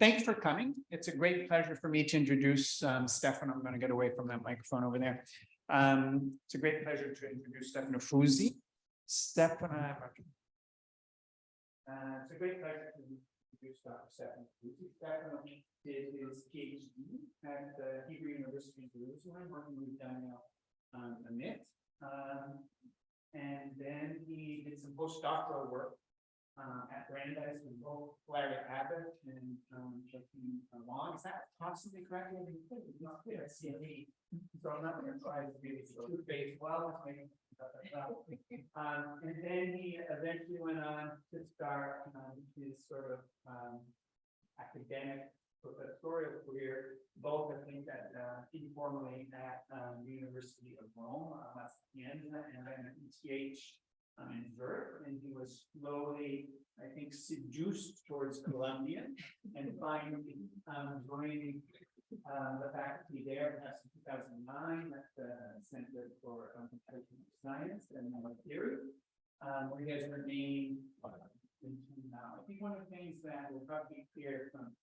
Thanks for coming. It's a great pleasure for me to introduce Stefano. I'm going to get away from that microphone over there. It's a great pleasure to introduce Stefano Fusi. Stefano, it's a great pleasure to introduce Dr. Stefano Fusi. Stefano did his Ph.D. at the Hebrew University in Jerusalem, working with Daniel Amit. And then he did some postdoctoral work at Brandeis with both Larry Abbott and Joaquin Long. Is that possibly correct? It's not clear. It's CME. So I'm not going to try to be two-faced. Well, and then he eventually went on to start his sort of academic professorial career, both I think at informally at the University of Rome, Sapienza, and then at ETH in Zurich, and he was slowly, I think, seduced towards Columbia, and finally joining the faculty there, perhaps in 2009, at the Center for Computational Science and Theory, where he has remained until now. I think one of the things that will probably be clear from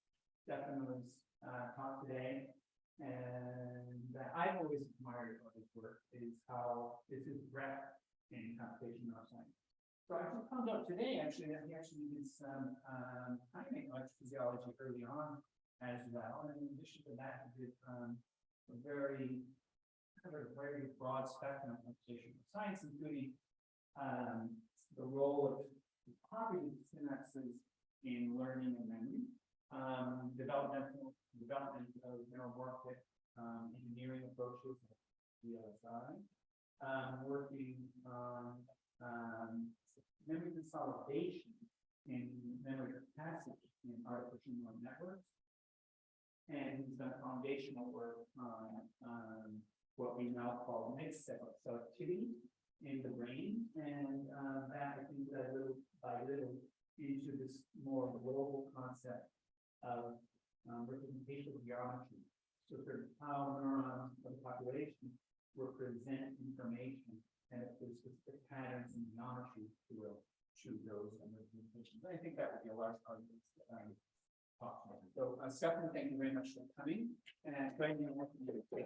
Stefano's talk today, and that I've always admired about his work, is how this is breadth in computational science. So I just found out today, actually, that he actually did some primate electrophysiology early on as well. And in addition to that, he did a very broad spectrum of computational science, including the role of the properties of synapses in learning and memory, development of neuromorphic engineering approaches like VLSI, working on memory consolidation in memory capacity in artificial neural networks, and he's done foundational work on what we now call mixed selectivity in the brain, and that I think led little by little into this more global concept of representational geometry. So sort of how neurons of the population represent information, and if there's specific patterns in geometry to choose those representations. I think that would be a large part of this talk. So Stefano, thank you very much for coming, and join me in working with you.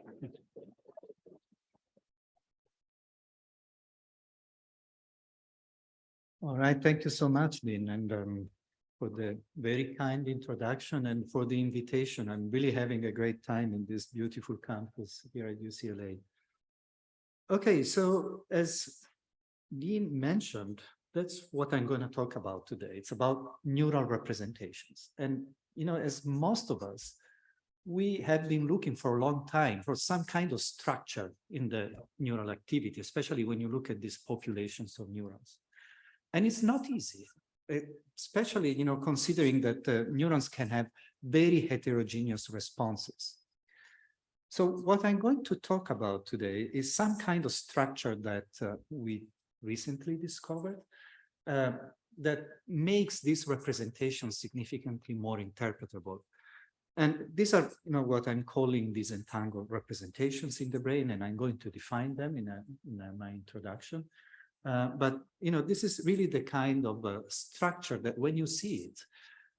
All right, thank you so much, Dean, and for the very kind introduction and for the invitation. I'm really having a great time in this beautiful campus here at UCLA. Okay, so as Dean mentioned, that's what I'm going to talk about today. It's about neural representations. And, you know, as most of us, we have been looking for a long time for some kind of structure in the neural activity, especially when you look at these populations of neurons. And it's not easy, especially, you know, considering that neurons can have very heterogeneous responses. So what I'm going to talk about today is some kind of structure that we recently discovered that makes this representation significantly more interpretable. And these are, you know, what I'm calling disentangled representations in the brain, and I'm going to define them in my introduction. But, you know, this is really the kind of structure that when you see it,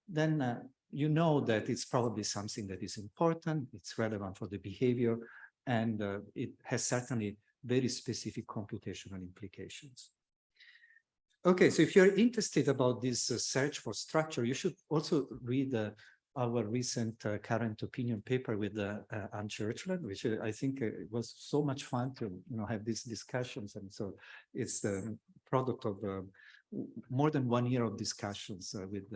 then you know that it's probably something that is important, it's relevant for the behavior, and it has certainly very specific computational implications. Okay, so if you're interested about this search for structure, you should also read our recent current opinion paper with Anne Churchland, which I think was so much fun to have these discussions. And so it's the product of more than 1 year of discussions with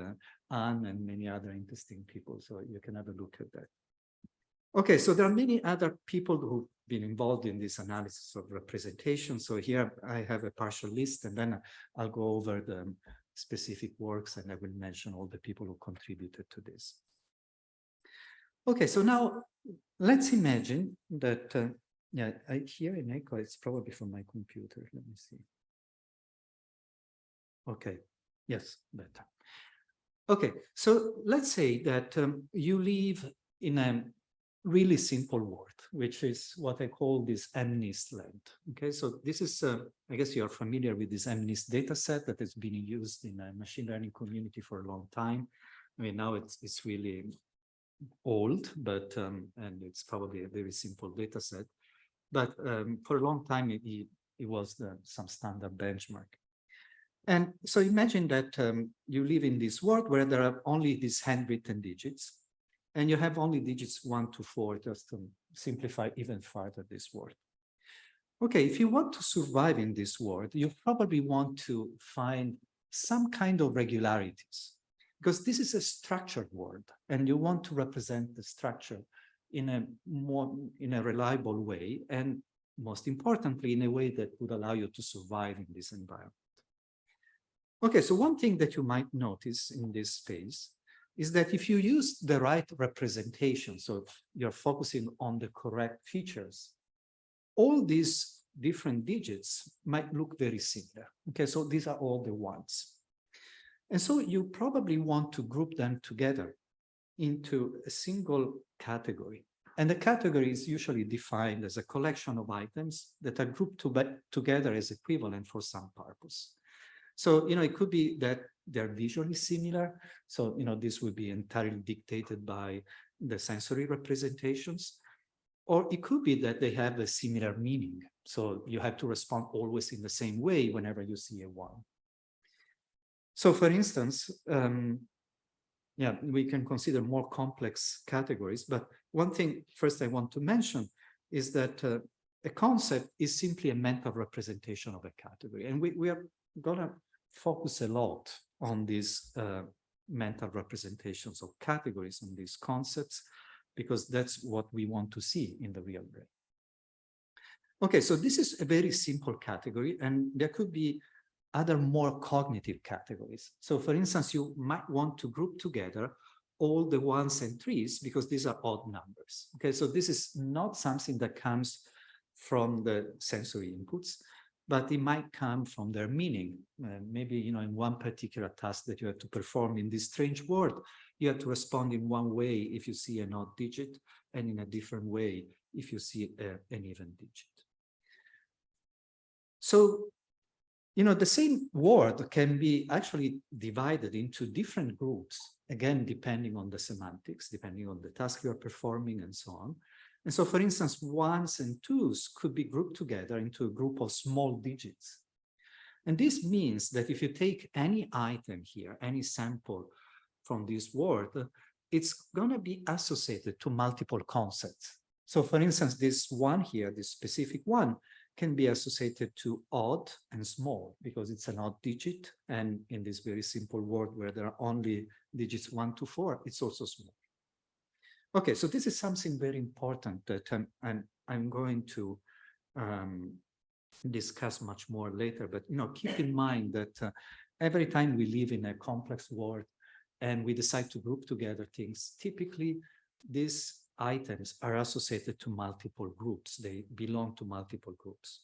Anne and many other interesting people. So you can have a look at that. Okay, so there are many other people who've been involved in this analysis of representation. So here I have a partial list, and then I'll go over the specific works, and I will mention all the people who contributed to this. Okay, so now let's imagine that, yeah, I hear an echo, it's probably from my computer, let me see. Okay, yes, better. Okay, so let's say that you live in a really simple world, which is what I call this MNIST land. Okay, so this is, I guess you're familiar with this MNIST data set that has been used in a machine learning community for a long time. I mean, now it's really old, but and it's probably a very simple data set. But for a long time, it was some standard benchmark. And so imagine that you live in this world where there are only these handwritten digits, and you have only digits 1 to 4, just to simplify even further this word. Okay, if you want to survive in this world, you probably want to find some kind of regularities, because this is a structured world, and you want to represent the structure in a reliable way, and most importantly, in a way that would allow you to survive in this environment. Okay, so one thing that you might notice in this space is that if you use the right representation, so you're focusing on the correct features, all these different digits might look very similar. Okay, so these are all the ones. And so you probably want to group them together into a single category. And the category is usually defined as a collection of items that are grouped together as equivalent for some purpose. So, it could be that they're visually similar. So, this would be entirely dictated by the sensory representations. Or it could be that they have a similar meaning. So you have to respond always in the same way whenever you see a 1. So for instance, we can consider more complex categories. But one thing first I want to mention is that a concept is simply a mental representation of a category. And we are going to focus a lot on these mental representations of categories and these concepts, because that's what we want to see in the real brain. Okay, so this is a very simple category, and there could be other more cognitive categories. So for instance, you might want to group together all the 1s and 3s because these are odd numbers. Okay, so this is not something that comes from the sensory inputs, but it might come from their meaning. Maybe, in one particular task that you have to perform in this strange world, you have to respond in one way if you see an odd digit, and in a different way if you see an even digit. So, the same word can be actually divided into different groups, again, depending on the semantics, depending on the task you are performing, and so on. And so, for instance, 1s and 2s could be grouped together into a group of small digits. And this means that if you take any item here, any sample from this word, it's going to be associated to multiple concepts. So, for instance, this 1 here, this specific 1, can be associated to odd and small because it's an odd digit. And in this very simple word where there are only digits 1 to 4, it's also small. Okay, so this is something very important that I'm going to discuss much more later. But keep in mind that every time we live in a complex world and we decide to group together things, typically these items are associated to multiple groups. They belong to multiple groups.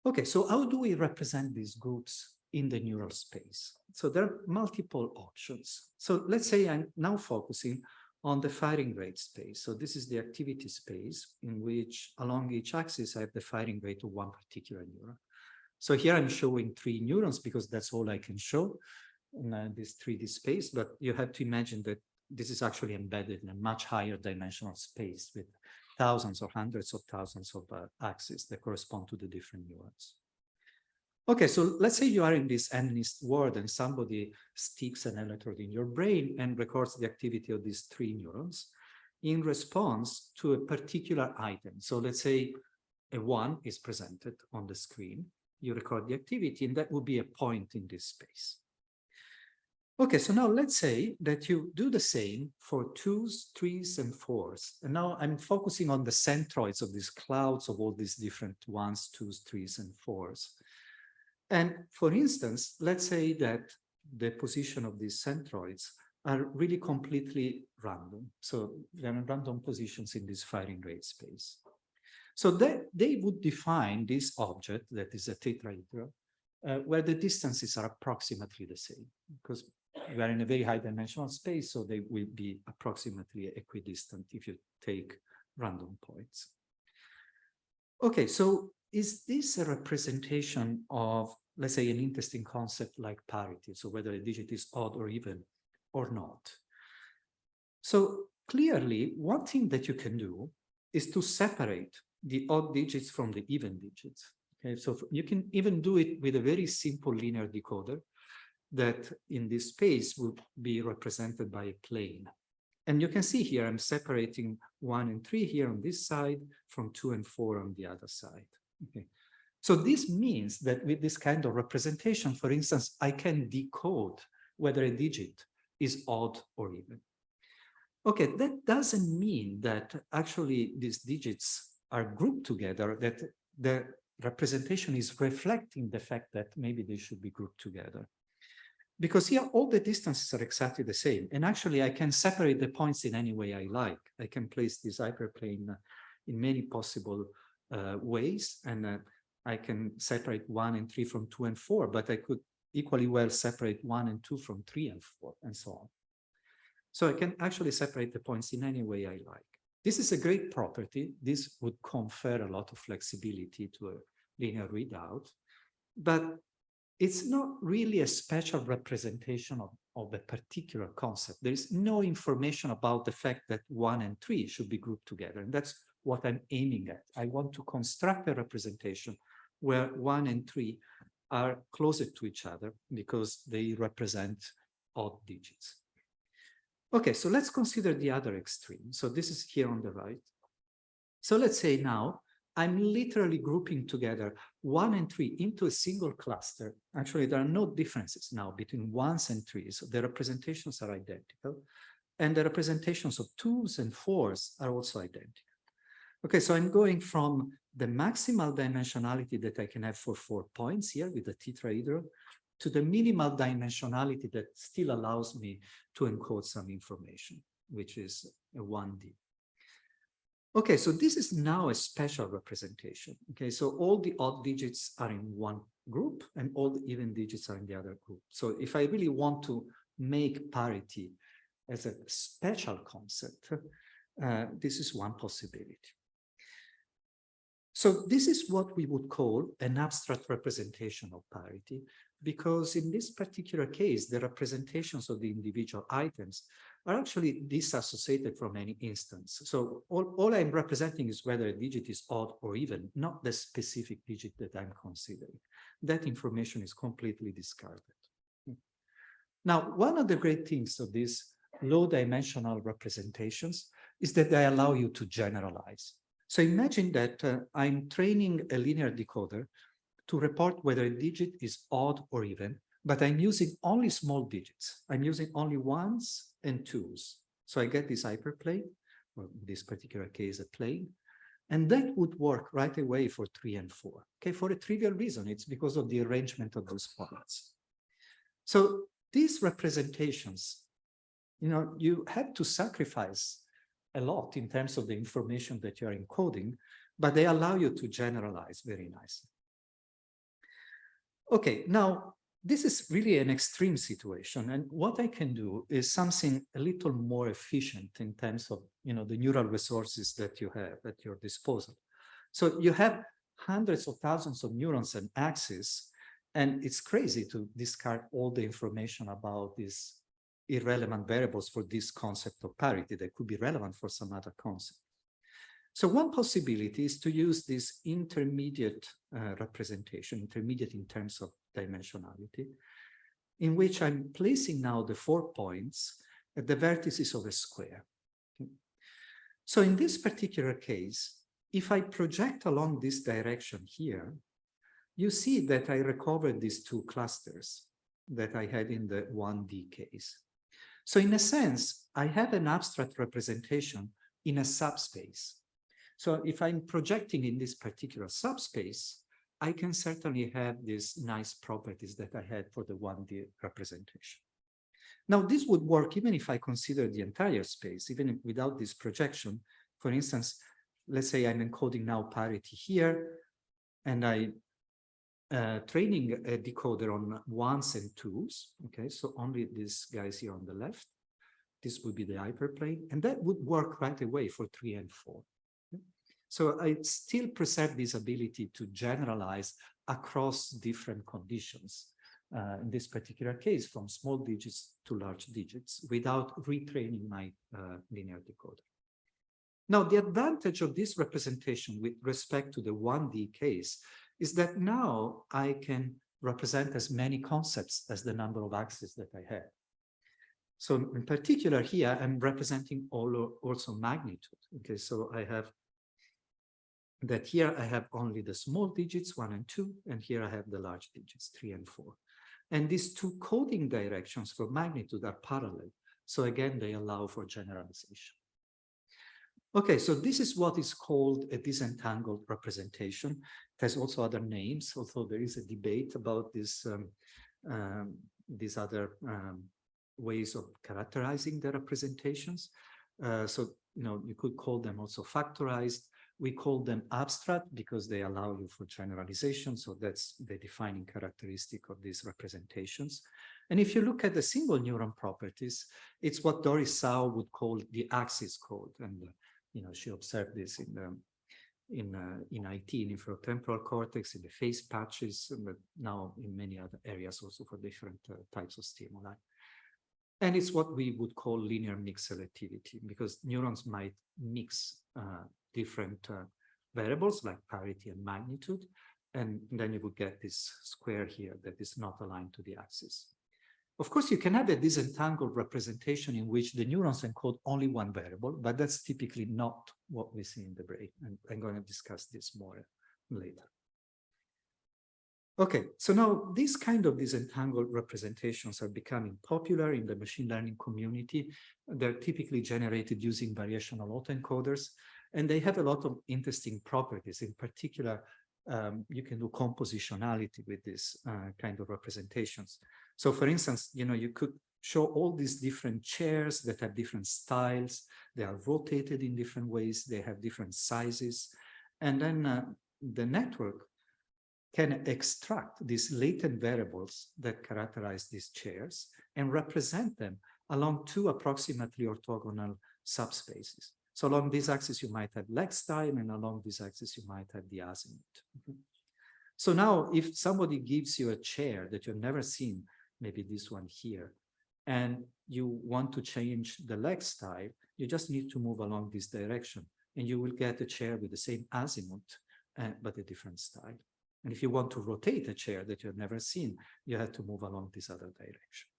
Okay, so how do we represent these groups in the neural space? So there are multiple options. So let's say I'm now focusing on the firing rate space. So this is the activity space in which along each axis I have the firing rate of one particular neuron. So here I'm showing 3 neurons because that's all I can show in this 3D space, but you have to imagine that this is actually embedded in a much higher dimensional space with thousands or hundreds of thousands of axes that correspond to the different neurons. Okay, so let's say you are in this MNIST world and somebody sticks an electrode in your brain and records the activity of these 3 neurons in response to a particular item. So let's say a 1 is presented on the screen, you record the activity, and that would be a point in this space. Okay, so now let's say that you do the same for 2s, 3s, and 4s. And now I'm focusing on the centroids of these clouds of all these different 1s, 2s, 3s, and 4s. And for instance, let's say that the position of these centroids are really completely random. So there are random positions in this firing rate space. So they would define this object that is a tetrahedral where the distances are approximately the same, because we are in a very high dimensional space, so they will be approximately equidistant if you take random points. Okay, so is this a representation of, let's say, an interesting concept like parity? So whether a digit is odd or even. or not. So clearly, one thing that you can do is to separate the odd digits from the even digits. Okay, so you can even do it with a very simple linear decoder that in this space would be represented by a plane. And you can see here, I'm separating 1 and 3 here on this side from 2 and 4 on the other side. Okay. So this means that with this kind of representation, for instance, I can decode whether a digit is odd or even. Okay, that doesn't mean that actually these digits are grouped together, that the representation is reflecting the fact that maybe they should be grouped together. Because here, all the distances are exactly the same. And actually, I can separate the points in any way I like. I can place this hyperplane in many possible ways. And I can separate 1 and 3 from 2 and 4, but I could equally well separate 1 and 2 from 3 and 4, and so on. So I can actually separate the points in any way I like. This is a great property. This would confer a lot of flexibility to a linear readout, but it's not really a special representation of a particular concept. There is no information about the fact that 1 and 3 should be grouped together. And that's what I'm aiming at. I want to construct a representation where 1 and 3 are closer to each other because they represent odd digits. Okay, so let's consider the other extreme. So this is here on the right. So let's say now I'm literally grouping together 1 and 3 into a single cluster. Actually, there are no differences now between 1s and 3s. So the representations are identical. And the representations of 2s and 4s are also identical. Okay, so I'm going from the maximal dimensionality that I can have for 4 points here with the tetrahedron to the minimal dimensionality that still allows me to encode some information, which is a 1D. Okay, so this is now a special representation. Okay, so all the odd digits are in one group and all the even digits are in the other group. So if I really want to make parity as a special concept, this is one possibility. So this is what we would call an abstract representation of parity, because in this particular case, the representations of the individual items are actually disassociated from any instance. So all I'm representing is whether a digit is odd or even, not the specific digit that I'm considering. That information is completely discarded. Now, one of the great things of these low-dimensional representations is that they allow you to generalize. So imagine that I'm training a linear decoder to report whether a digit is odd or even, but I'm using only small digits. I'm using only 1s and 2s. So I get this hyperplane, or in this particular case, a plane, and that would work right away for 3 and 4. Okay, for a trivial reason, it's because of the arrangement of those points. So these representations, you have to sacrifice a lot in terms of the information that you're encoding, but they allow you to generalize very nicely. Okay, now this is really an extreme situation, and what I can do is something a little more efficient in terms of the neural resources that you have at your disposal. So you have hundreds of thousands of neurons and axes, and it's crazy to discard all the information about these irrelevant variables for this concept of parity that could be relevant for some other concept. So one possibility is to use this intermediate representation, intermediate in terms of dimensionality, in which I'm placing now the 4 points at the vertices of a square. So in this particular case, if I project along this direction here, you see that I recovered these 2 clusters that I had in the 1D case. So in a sense, I have an abstract representation in a subspace. So if I'm projecting in this particular subspace, I can certainly have these nice properties that I had for the 1D representation. Now, this would work even if I consider the entire space, even without this projection. For instance, let's say I'm encoding now parity here, and I'm training a decoder on 1s and 2s. Okay, so only these guys here on the left. This would be the hyperplane, and that would work right away for 3 and 4. So I still preserve this ability to generalize across different conditions in this particular case, from small digits to large digits without retraining my linear decoder. Now, the advantage of this representation with respect to the 1D case is that now I can represent as many concepts as the number of axes that I have. So in particular here, I'm representing also magnitude. Okay, so I have that here I have only the small digits 1 and 2, and here I have the large digits 3 and 4. And these two coding directions for magnitude are parallel. So again, they allow for generalization. Okay, so this is what is called a disentangled representation. It has also other names, although there is a debate about this, these other ways of characterizing the representations. So, you could call them also factorized. We call them abstract because they allow you for generalization. So that's the defining characteristic of these representations. And if you look at the single neuron properties, it's what Doris Sau would call the axis code. And she observed this in IT, in inferotemporal cortex, in the phase patches, but now in many other areas also for different types of stimuli. And it's what we would call linear mix selectivity, because neurons might mix different variables like parity and magnitude, and then you would get this square here that is not aligned to the axis. Of course, you can have a disentangled representation in which the neurons encode only one variable, but that's typically not what we see in the brain. And I'm going to discuss this more later. Okay, so now these kind of disentangled representations are becoming popular in the machine learning community. They're typically generated using variational autoencoders, and they have a lot of interesting properties. In particular, you can do compositionality with this kind of representations. So for instance, you could show all these different chairs that have different styles. They are rotated in different ways. They have different sizes. And then the network can extract these latent variables that characterize these chairs and represent them along two approximately orthogonal subspaces. So along this axis, you might have leg style, and along this axis, you might have the azimuth. So now if somebody gives you a chair that you've never seen, maybe this one here, and you want to change the leg style, you just need to move along this direction, and you will get a chair with the same azimuth, but a different style. And if you want to rotate a chair that you've never seen, you have to move along this other direction.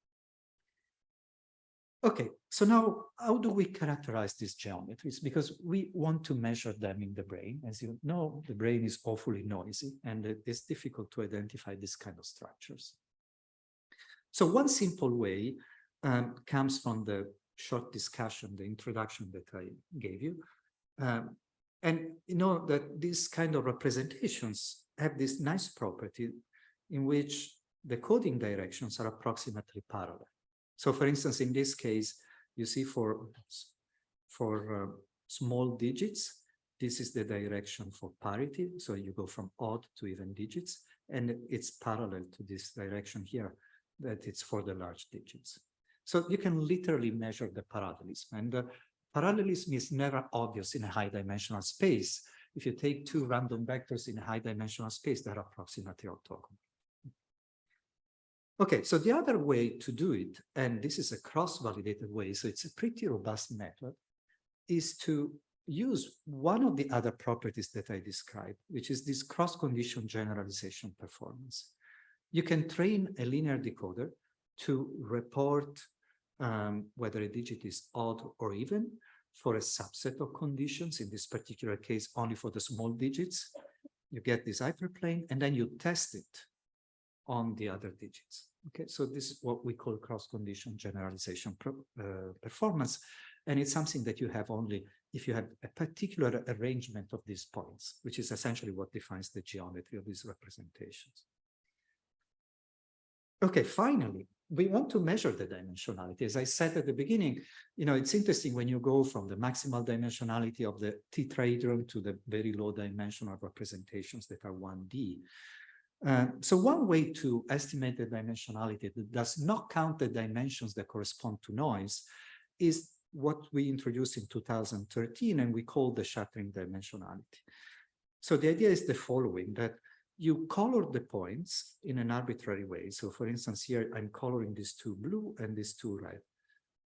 Okay, so now how do we characterize these geometries? Because we want to measure them in the brain. As you know, the brain is awfully noisy, and it's difficult to identify these kind of structures. So one simple way comes from the short discussion, the introduction that I gave you. And you know that these kind of representations have this nice property in which the coding directions are approximately parallel. So for instance, in this case, you see for small digits, this is the direction for parity. So you go from odd to even digits, and it's parallel to this direction here, that it's for the large digits. So you can literally measure the parallelism, and parallelism is never obvious in a high dimensional space. If you take two random vectors in a high dimensional space, they're approximately orthogonal. Okay, so the other way to do it, and this is a cross-validated way, so it's a pretty robust method, is to use one of the other properties that I described, which is this cross-condition generalization performance. You can train a linear decoder to report whether a digit is odd or even for a subset of conditions, in this particular case, only for the small digits. You get this hyperplane, and then you test it on the other digits. Okay, so this is what we call cross-condition generalization performance, and it's something that you have only if you have a particular arrangement of these points, which is essentially what defines the geometry of these representations. Okay, finally, we want to measure the dimensionality. As I said at the beginning, it's interesting when you go from the maximal dimensionality of the tetrahedron to the very low dimensional representations that are 1D. So one way to estimate the dimensionality that does not count the dimensions that correspond to noise is what we introduced in 2013, and we call the shattering dimensionality. So the idea is the following, that you color the points in an arbitrary way. So for instance, here I'm coloring these two blue and these two red.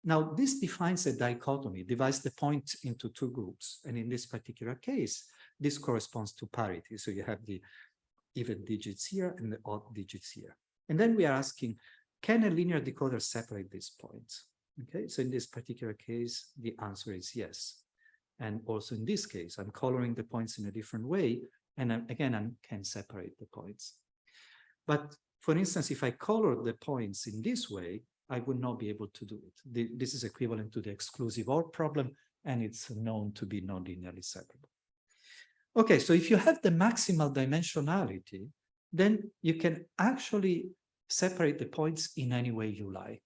Now this defines a dichotomy, divides the points into two groups. And in this particular case, this corresponds to parity. So you have the even digits here and the odd digits here. And then we are asking, can a linear decoder separate these points? Okay, so in this particular case, the answer is yes. And also in this case, I'm coloring the points in a different way. And again, I can separate the points. But for instance, if I color the points in this way, I would not be able to do it. This is equivalent to the exclusive OR problem, and it's known to be non-linearly separable. Okay, so if you have the maximal dimensionality, then you can actually separate the points in any way you like.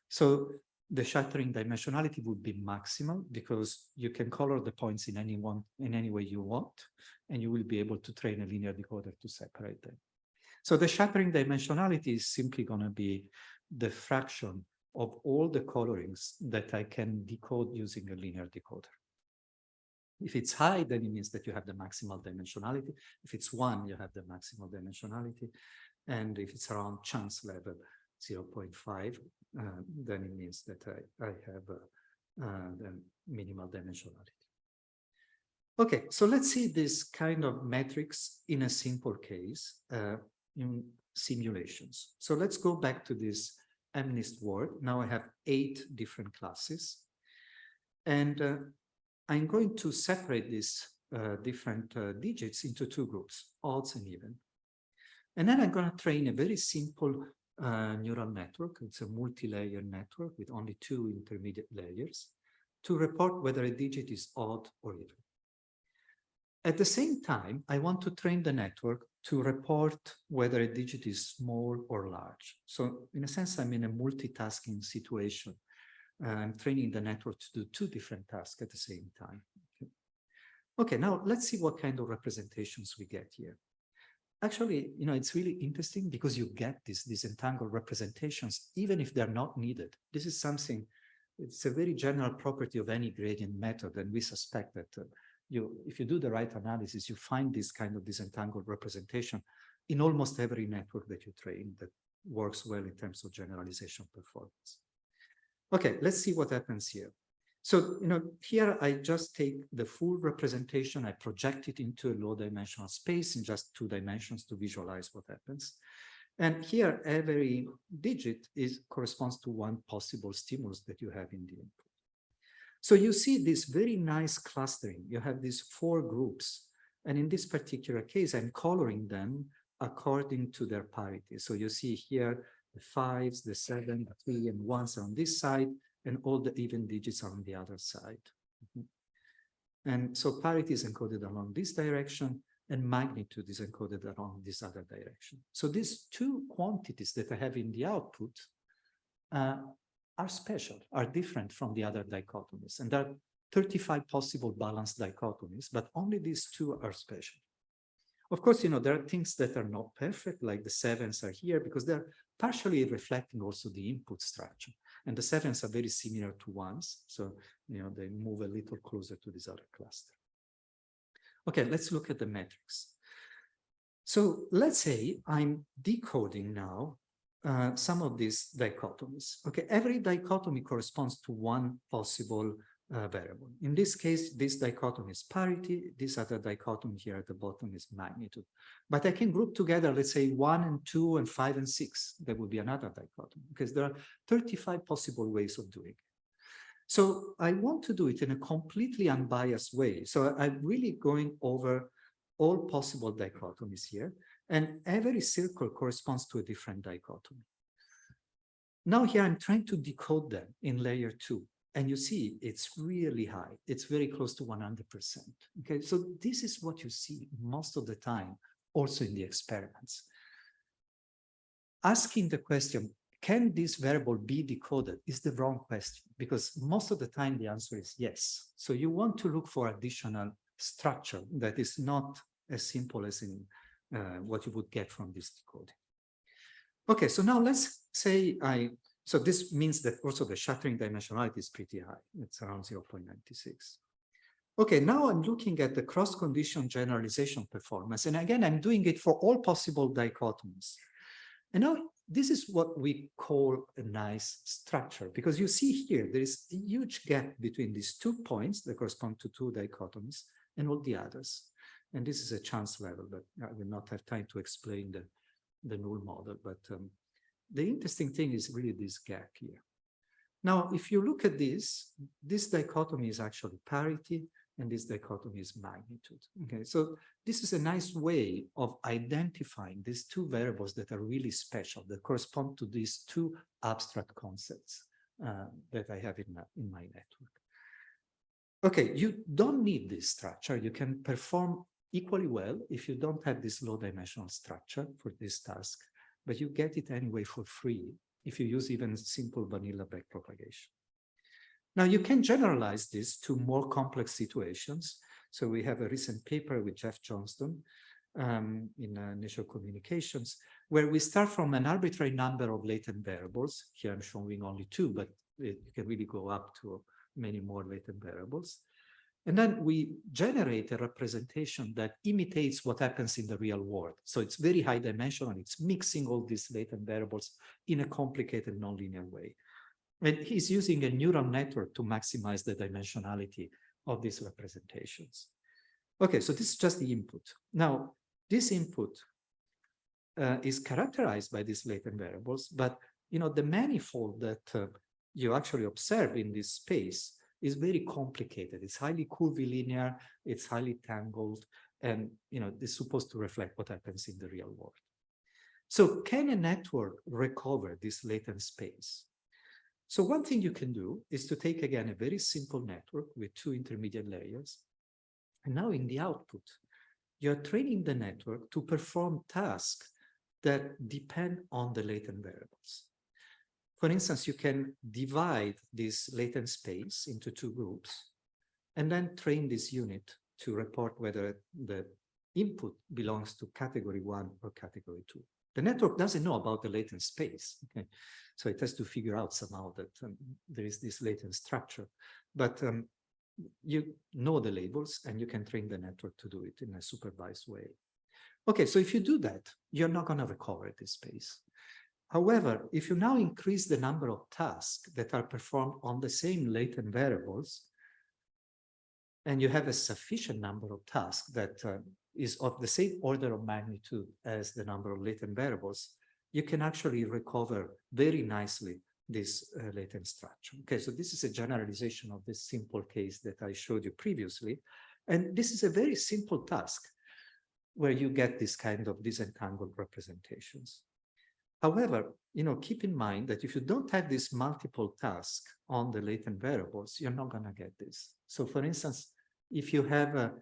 So the shattering dimensionality would be maximal because you can color the points in any way you want, and you will be able to train a linear decoder to separate them. So the shattering dimensionality is simply going to be the fraction of all the colorings that I can decode using a linear decoder. If it's high, then it means that you have the maximal dimensionality. If it's 1, you have the maximal dimensionality. And if it's around chance level 0.5, then it means that I have the minimal dimensionality. Okay, so let's see this kind of metrics in a simple case in simulations. So let's go back to this MNIST world. Now I have 8 different classes. And I'm going to separate these different digits into 2 groups, odds and even. And then I'm going to train a very simple neural network. It's a multi-layer network with only 2 intermediate layers to report whether a digit is odd or even. At the same time, I want to train the network to report whether a digit is small or large. So in a sense, I'm in a multitasking situation. I'm training the network to do 2 different tasks at the same time. Okay, now let's see what kind of representations we get here. Actually, it's really interesting because you get these disentangled representations, even if they're not needed. This is something, it's a very general property of any gradient method, and we suspect that if you do the right analysis, you find this kind of disentangled representation in almost every network that you train that works well in terms of generalization performance. Okay, let's see what happens here. So, here I just take the full representation, I project it into a low-dimensional space in just 2 dimensions to visualize what happens. And here, every digit corresponds to one possible stimulus that you have in the input. So you see this very nice clustering. You have these 4 groups. And in this particular case, I'm coloring them according to their parity. So you see here, the 5s, the 7, the 3, and 1s are on this side, and all the even digits are on the other side. And so parity is encoded along this direction, and magnitude is encoded along this other direction. So these 2 quantities that I have in the output are special, are different from the other dichotomies. And there are 35 possible balanced dichotomies, but only these 2 are special. Of course, there are things that are not perfect, like the 7s are here, because they're partially reflecting also the input structure. And the 7s are very similar to 1s. So, they move a little closer to this other cluster. Okay, let's look at the metrics. So let's say I'm decoding now some of these dichotomies. Okay, every dichotomy corresponds to one possible variable. In this case, this dichotomy is parity. This other dichotomy here at the bottom is magnitude. But I can group together, let's say 1 and 2 and 5 and 6. That would be another dichotomy because there are 35 possible ways of doing it. So I want to do it in a completely unbiased way. So I'm really going over all possible dichotomies here. And every circle corresponds to a different dichotomy. Now here I'm trying to decode them in layer 2. And you see, it's really high. It's very close to 100%. Okay, so this is what you see most of the time, also in the experiments. Asking the question, can this variable be decoded, is the wrong question, because most of the time the answer is yes. So you want to look for additional structure that is not as simple as in what you would get from this decoding. Okay, so now let's say so this means that also the shattering dimensionality is pretty high. It's around 0.96. Okay, now I'm looking at the cross-condition generalization performance. And again, I'm doing it for all possible dichotomies. And now this is what we call a nice structure, because you see here, there is a huge gap between these 2 points that correspond to 2 dichotomies and all the others. And this is a chance level, but I will not have time to explain the null model. But the interesting thing is really this gap here. Now, if you look at this dichotomy is actually parity, and this dichotomy is magnitude. Okay, so this is a nice way of identifying these 2 variables that are really special, that correspond to these 2 abstract concepts that I have in my network. Okay, you don't need this structure. You can perform equally well if you don't have this low-dimensional structure for this task, but you get it anyway for free if you use even simple vanilla backpropagation. Now, you can generalize this to more complex situations. So we have a recent paper with Jeff Johnston in Nature Communications, where we start from an arbitrary number of latent variables. Here I'm showing only 2, but you can really go up to many more latent variables. And then we generate a representation that imitates what happens in the real world. So it's very high dimensional. It's mixing all these latent variables in a complicated nonlinear way. And he's using a neural network to maximize the dimensionality of these representations. Okay, so this is just the input. Now, this input is characterized by these latent variables, but the manifold that you actually observe in this space is very complicated. It's highly curvilinear, it's highly tangled, and it's supposed to reflect what happens in the real world. So can a network recover this latent space? So one thing you can do is to take, again, a very simple network with 2 intermediate layers. And now in the output, you're training the network to perform tasks that depend on the latent variables. For instance, you can divide this latent space into 2 groups and then train this unit to report whether the input belongs to category 1 or category 2. The network doesn't know about the latent space. Okay? So it has to figure out somehow that there is this latent structure. But you know the labels, and you can train the network to do it in a supervised way. Okay, so if you do that, you're not going to recover this space. However, if you now increase the number of tasks that are performed on the same latent variables, and you have a sufficient number of tasks that is of the same order of magnitude as the number of latent variables, you can actually recover very nicely this latent structure. Okay, so this is a generalization of this simple case that I showed you previously. And this is a very simple task where you get this kind of disentangled representations. However, keep in mind that if you don't have these multiple tasks on the latent variables, you're not going to get this. So for instance, if you have a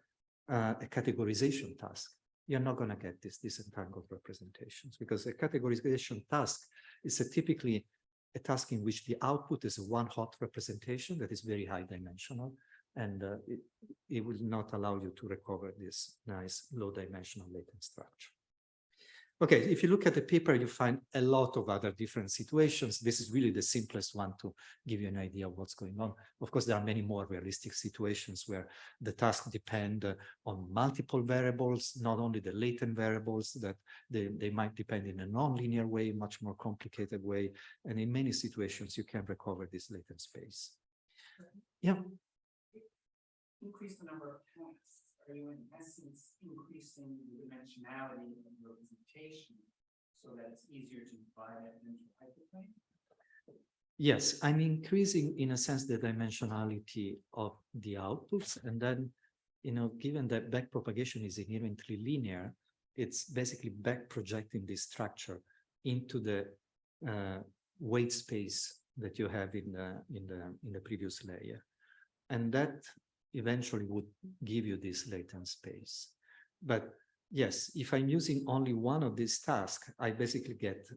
categorization task, you're not going to get this disentangled representations, because a categorization task is typically a task in which the output is a one-hot representation that is very high dimensional, and it will not allow you to recover this nice low-dimensional latent structure. Okay, if you look at the paper, you find a lot of other different situations. This is really the simplest one to give you an idea of what's going on. Of course, there are many more realistic situations where the tasks depend on multiple variables, not only the latent variables, that they might depend in a non-linear way, much more complicated way. And in many situations, you can recover this latent space. Yeah. Increase the number of tasks. Are you in essence increasing the dimensionality of the representation so that it's easier to divide it into hyperplane? Yes, I'm increasing in a sense the dimensionality of the outputs, and then, given that backpropagation is inherently linear, it's basically back projecting this structure into the weight space that you have in the previous layer, and that eventually would give you this latent space. But yes, if I'm using only one of these tasks, I basically get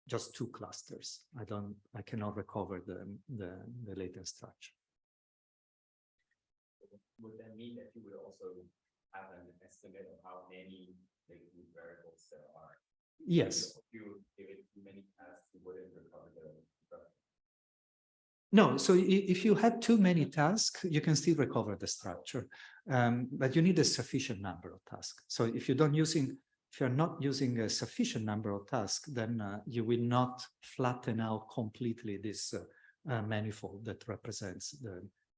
just 2 clusters. I cannot recover the latent structure. Would that mean that you would also have an estimate of how many latent variables there are? Yes. If you give it too many tasks, you wouldn't recover the structure. No, so if you have too many tasks, you can still recover the structure, but you need a sufficient number of tasks. So if you're not using a sufficient number of tasks, then you will not flatten out completely this manifold that represents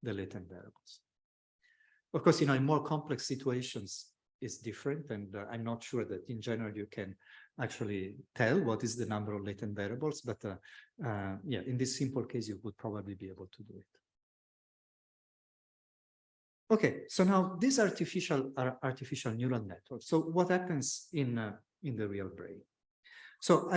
the latent variables. Of course, in more complex situations, it's different, and I'm not sure that in general you can actually tell what is the number of latent variables, but yeah, in this simple case, you would probably be able to do it. Okay, so now these are artificial neural networks. So what happens in the real brain? So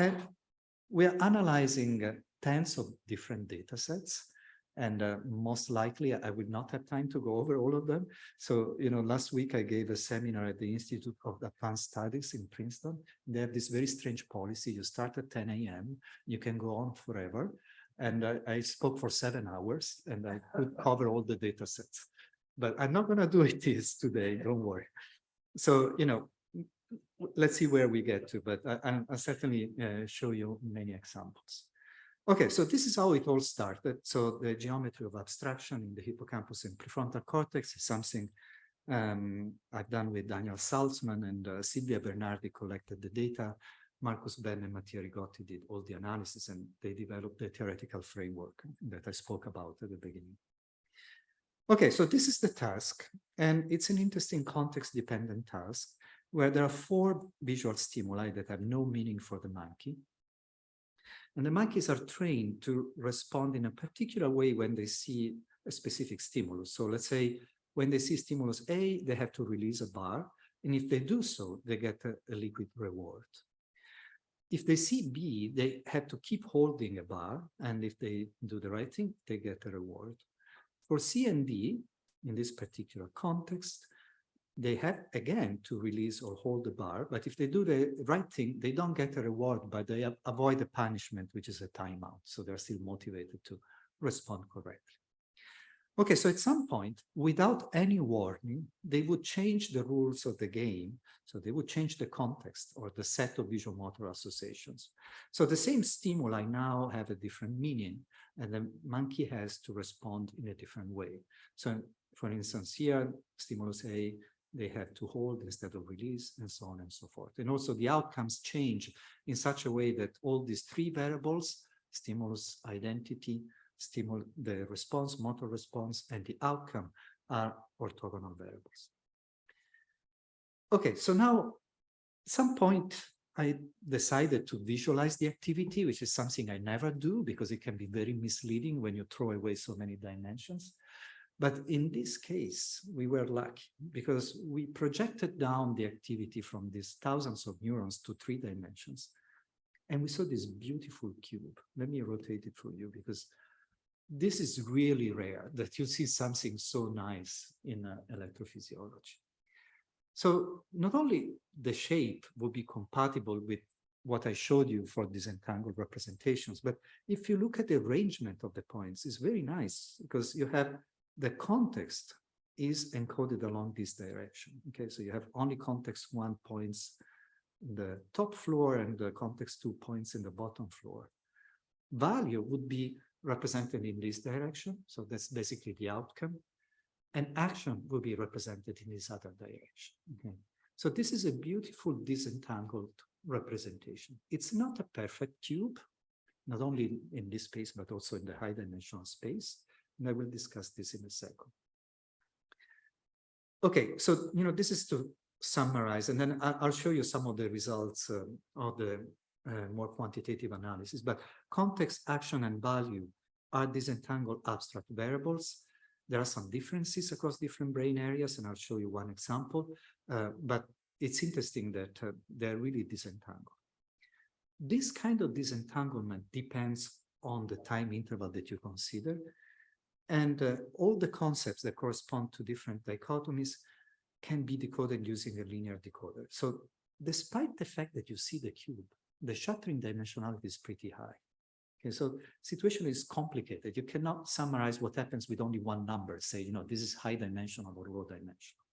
we are analyzing tens of different data sets. And most likely, I will not have time to go over all of them. So, last week I gave a seminar at the Institute of Advanced Studies in Princeton. They have this very strange policy. You start at 10 a.m., you can go on forever. And I spoke for 7 hours, and I could cover all the data sets. But I'm not going to do it today, don't worry. So, let's see where we get to, but I'll certainly show you many examples. Okay, so this is how it all started. So the geometry of abstraction in the hippocampus and prefrontal cortex is something I've done with Daniel Salzman, and Silvia Bernardi collected the data. Marcus Ben and Mattia Rigotti did all the analysis, and they developed the theoretical framework that I spoke about at the beginning. Okay, so this is the task, and it's an interesting context-dependent task where there are 4 visual stimuli that have no meaning for the monkey. And the monkeys are trained to respond in a particular way when they see a specific stimulus. So let's say when they see stimulus A, they have to release a bar. And if they do so, they get a liquid reward. If they see B, they have to keep holding a bar. And if they do the right thing, they get a reward. For C and D, in this particular context, they have, again, to release or hold the bar. But if they do the right thing, they don't get a reward, but they avoid a punishment, which is a timeout. So they're still motivated to respond correctly. Okay, so at some point, without any warning, they would change the rules of the game. So they would change the context or the set of visual motor associations. So the same stimuli now have a different meaning, and the monkey has to respond in a different way. So for instance, here, stimulus A, they have to hold instead of release, and so on and so forth. And also the outcomes change in such a way that all these 3 variables, stimulus, identity, the response, motor response, and the outcome are orthogonal variables. Okay, so now at some point, I decided to visualize the activity, which is something I never do because it can be very misleading when you throw away so many dimensions. But in this case, we were lucky because we projected down the activity from these thousands of neurons to 3 dimensions. And we saw this beautiful cube. Let me rotate it for you because this is really rare that you see something so nice in electrophysiology. So not only the shape would be compatible with what I showed you for disentangled representations, but if you look at the arrangement of the points, it's very nice because you have the context is encoded along this direction. Okay, so you have only context 1 points in the top floor and the context 2 points in the bottom floor. Value would be represented in this direction. So that's basically the outcome. And action will be represented in this other direction. Okay. So this is a beautiful disentangled representation. It's not a perfect cube, not only in this space, but also in the high dimensional space. And I will discuss this in a second. Okay, so this is to summarize, and then I'll show you some of the results of the more quantitative analysis. But context, action, and value are disentangled abstract variables. There are some differences across different brain areas, and I'll show you one example. But it's interesting that they're really disentangled. This kind of disentanglement depends on the time interval that you consider. And all the concepts that correspond to different dichotomies can be decoded using a linear decoder. So despite the fact that you see the cube, the shattering dimensionality is pretty high. Okay, so situation is complicated. You cannot summarize what happens with only one number, say, this is high dimensional or low dimensional.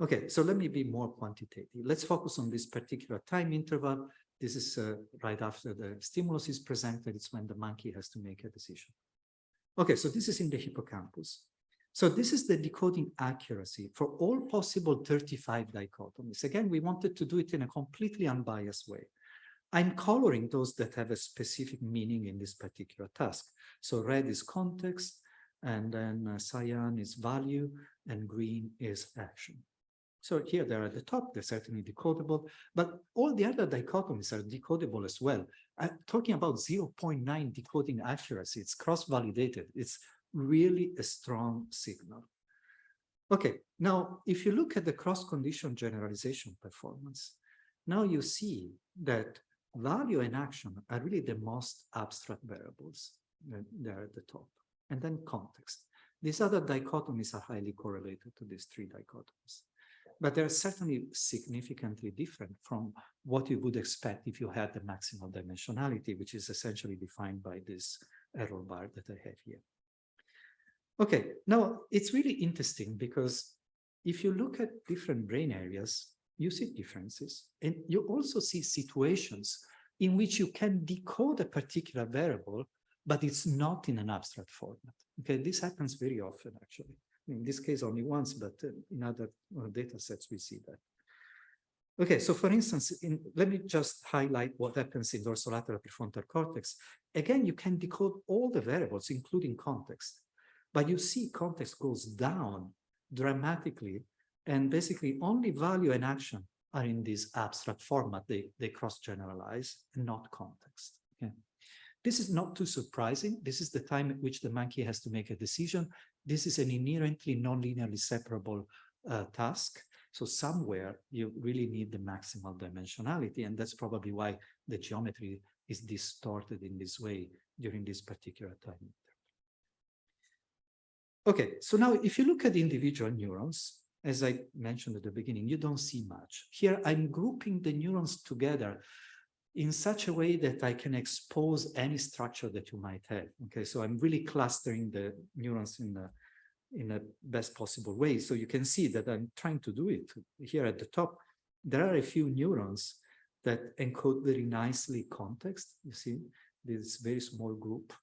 Okay, so let me be more quantitative. Let's focus on this particular time interval. This is right after the stimulus is presented. It's when the monkey has to make a decision. Okay, so this is in the hippocampus. So this is the decoding accuracy for all possible 35 dichotomies. Again, we wanted to do it in a completely unbiased way. I'm coloring those that have a specific meaning in this particular task. So red is context, and then cyan is value, and green is action. So here they're at the top, they're certainly decodable, but all the other dichotomies are decodable as well. I'm talking about 0.9 decoding accuracy. It's cross-validated. It's really a strong signal. Okay, now if you look at the cross-condition generalization performance, now you see that value and action are really the most abstract variables. They're at the top. And then context. These other dichotomies are highly correlated to these three dichotomies. But they're certainly significantly different from what you would expect if you had the maximal dimensionality, which is essentially defined by this error bar that I have here. Okay, now it's really interesting because if you look at different brain areas, you see differences, and you also see situations in which you can decode a particular variable, but it's not in an abstract format. Okay, this happens very often, actually. In this case, only once, but in other data sets, we see that. Okay, so for instance, let me just highlight what happens in dorsolateral prefrontal cortex. Again, you can decode all the variables, including context, but you see context goes down dramatically, and basically only value and action are in this abstract format. They cross-generalize and not context. Okay. This is not too surprising. This is the time at which the monkey has to make a decision. This is an inherently non-linearly separable task. So somewhere you really need the maximal dimensionality, and that's probably why the geometry is distorted in this way during this particular time interval. Okay, so now if you look at individual neurons, as I mentioned at the beginning, you don't see much. Here I'm grouping the neurons together in such a way that I can expose any structure that you might have. Okay, so I'm really clustering the neurons in a best possible way. So you can see that I'm trying to do it. Here at the top, there are a few neurons that encode very nicely context. You see, this very small group,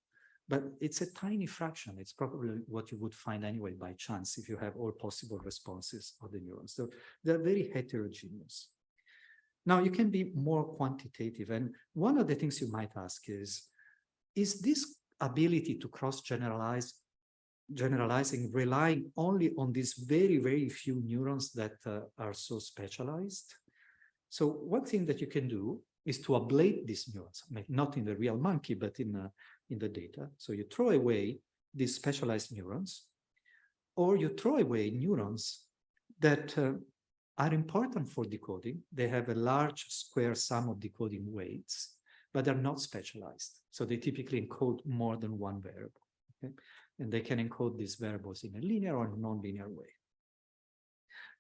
but it's a tiny fraction. It's probably what you would find anyway by chance if you have all possible responses of the neurons. So they're very heterogeneous. Now you can be more quantitative. And one of the things you might ask is this ability to generalizing relying only on these very, very few neurons that are so specialized? So one thing that you can do is to ablate these neurons, not in the real monkey, but in the data. So you throw away these specialized neurons, or you throw away neurons that are important for decoding. They have a large square sum of decoding weights, but they're not specialized. So they typically encode more than one variable. Okay? And they can encode these variables in a linear or non-linear way.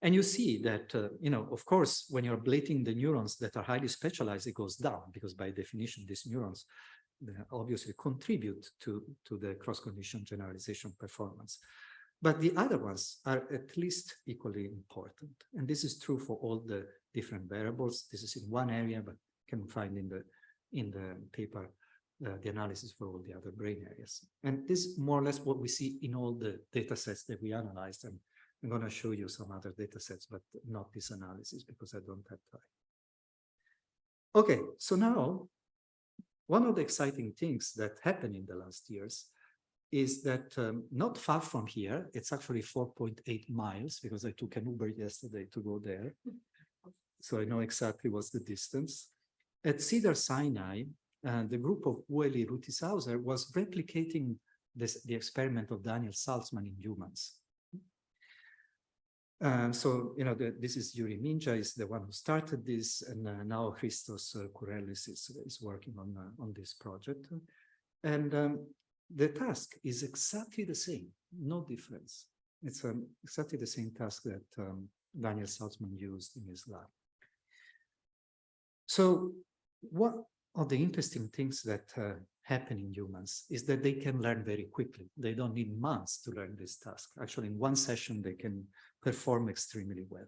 And you see that, of course, when you're ablating the neurons that are highly specialized, it goes down, because by definition, these neurons obviously contribute to the cross-condition generalization performance. But the other ones are at least equally important. And this is true for all the different variables. This is in one area, but you can find in the paper the analysis for all the other brain areas. And this is more or less what we see in all the data sets that we analyzed. And I'm going to show you some other data sets, but not this analysis because I don't have time. Okay, so now one of the exciting things that happened in the last years is that not far from here, it's actually 4.8 miles, because I took an Uber yesterday to go there. So I know exactly what's the distance. At Cedars-Sinai, the group of Ueli Rutishauser was replicating the experiment of Daniel Salzman in humans. This is Yuri Minja, is the one who started this, and now Christos Kourelis is working on this project. And the task is exactly the same, no difference. It's exactly the same task that Daniel Salzman used in his lab. So what of the interesting things that happen in humans is that they can learn very quickly. They don't need months to learn this task. Actually, in one session, they can perform extremely well.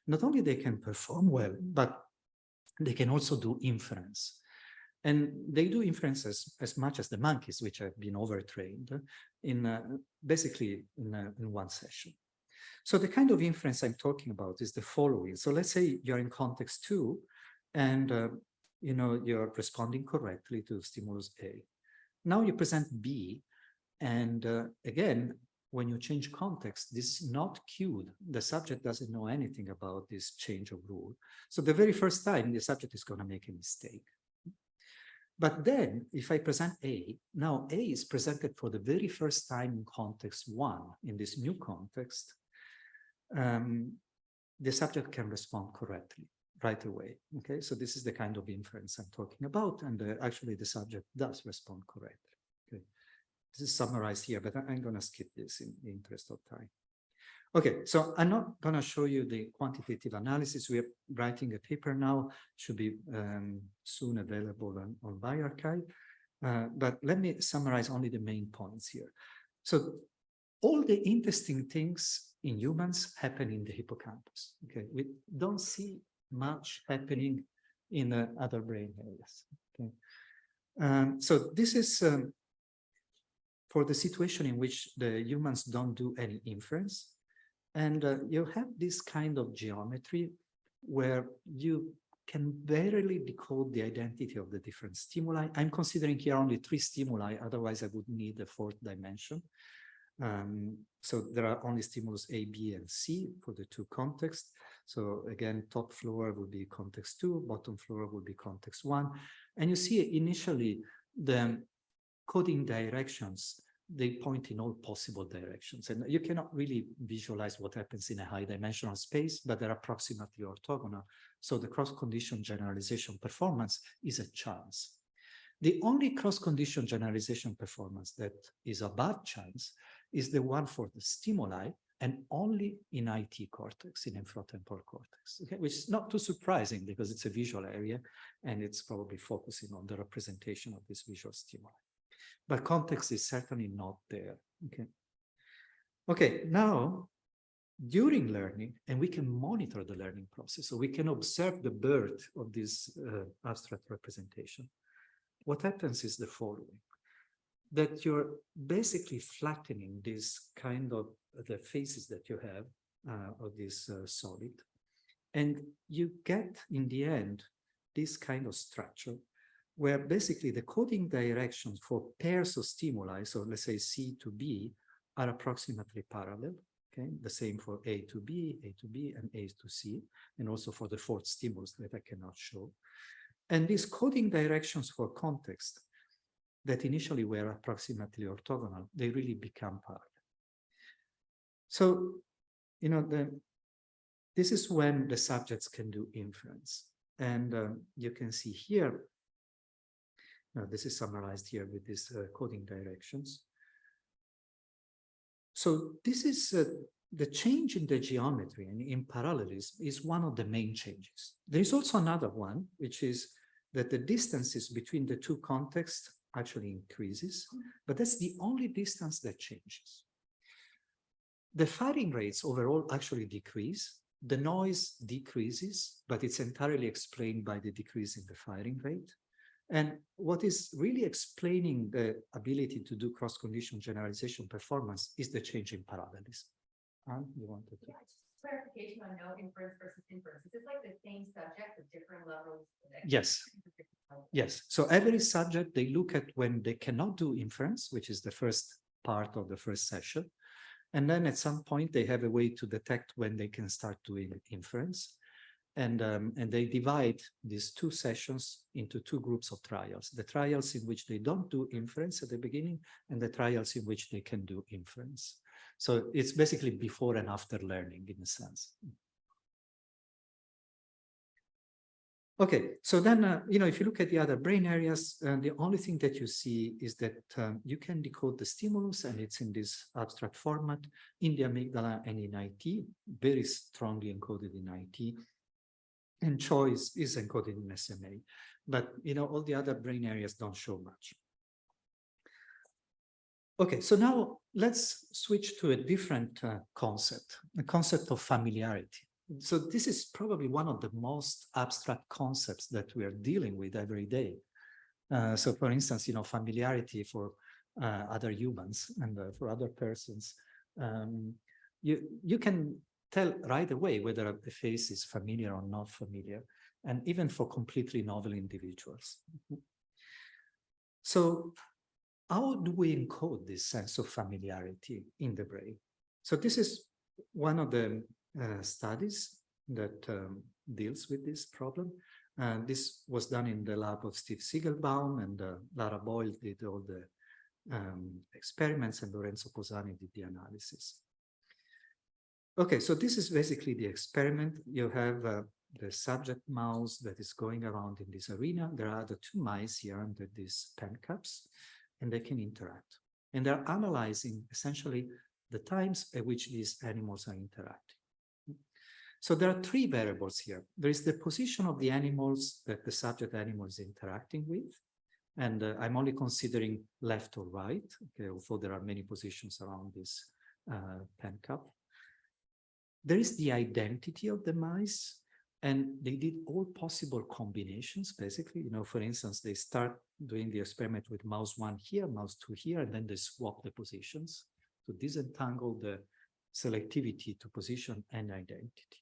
Not only they can perform well, but they can also do inference. And they do inferences as much as the monkeys, which have been overtrained in basically in one session. So the kind of inference I'm talking about is the following. So let's say you're in context 2 and you're responding correctly to stimulus A. Now you present B, and again, when you change context, this is not cued. The subject doesn't know anything about this change of rule. So the very first time, the subject is going to make a mistake. But then, if I present A, now A is presented for the very first time in context 1, in this new context, the subject can respond correctly right away. Okay, so this is the kind of inference I'm talking about, and actually the subject does respond correctly. Okay, this is summarized here, but I'm going to skip this in the interest of time. Okay, so I'm not going to show you the quantitative analysis. We are writing a paper now, should be soon available on bioRxiv. But let me summarize only the main points here. So all the interesting things in humans happen in the hippocampus. Okay, we don't see much happening in other brain areas. Okay, so this is for the situation in which the humans don't do any inference. And you have this kind of geometry where you can barely decode the identity of the different stimuli. I'm considering here only 3 stimuli, otherwise I would need a 4th dimension. So there are only stimulus A, B, and C for the 2 contexts. So again, top floor will be context 2, bottom floor will be context 1. And you see initially the coding directions, they point in all possible directions. And you cannot really visualize what happens in a high dimensional space, but they're approximately orthogonal. So the cross-condition generalization performance is a chance. The only cross-condition generalization performance that is above chance is the one for the stimuli, and only in IT cortex, in infratemporal cortex, okay? Which is not too surprising because it's a visual area and it's probably focusing on the representation of this visual stimuli. But context is certainly not there, okay? Okay, now, during learning, and we can monitor the learning process, so we can observe the birth of this abstract representation. What happens is the following, that you're basically flattening this kind of the faces that you have of this solid, and you get in the end this kind of structure where basically the coding directions for pairs of stimuli, so let's say C to B, are approximately parallel. Okay, the same for A to B, and A to C, and also for the 4th stimulus that I cannot show. And these coding directions for context that initially were approximately orthogonal, they really become parallel. So, this is when the subjects can do inference. And you can see here, this is summarized here with these coding directions. So this is the change in the geometry and in parallelism is one of the main changes. There is also another one, which is that the distances between the 2 contexts actually increases, but that's the only distance that changes. The firing rates overall actually decrease. The noise decreases, but it's entirely explained by the decrease in the firing rate. And what is really explaining the ability to do cross-condition generalization performance is the change in parallelism. You wanted to? Yeah, just clarification on no inference versus inference. Is this like the same subject with different levels of Yes. Yes. So every subject, they look at when they cannot do inference, which is the first part of the first session. And then at some point, they have a way to detect when they can start doing inference. And they divide these 2 sessions into 2 groups of trials. The trials in which they don't do inference at the beginning, and the trials in which they can do inference. So it's basically before and after learning in a sense. Okay, so then, if you look at the other brain areas, the only thing that you see is that you can decode the stimulus, and it's in this abstract format in the amygdala and in IT, very strongly encoded in IT. And choice is encoded in SMA, but all the other brain areas don't show much. Okay, so now let's switch to a different concept, the concept of familiarity. So this is probably one of the most abstract concepts that we are dealing with every day. So for instance, familiarity for other humans and for other persons, you can tell right away whether a face is familiar or not familiar, and even for completely novel individuals. So how do we encode this sense of familiarity in the brain? So this is one of the studies that deals with this problem. This was done in the lab of Steve Siegelbaum, and Lara Boyle did all the experiments, and Lorenzo Posani did the analysis. Okay, so this is basically the experiment. You have the subject mouse that is going around in this arena. There are the two mice here under these pen caps, and they can interact. And they're analyzing essentially the times at which these animals are interacting. So there are three variables here. There is the position of the animals that the subject animal is interacting with. And I'm only considering left or right, okay, although there are many positions around this pen cup. There is the identity of the mice, and they did all possible combinations, basically. For instance, they start doing the experiment with mouse 1 here, mouse 2 here, and then they swap the positions to disentangle the selectivity to position and identity.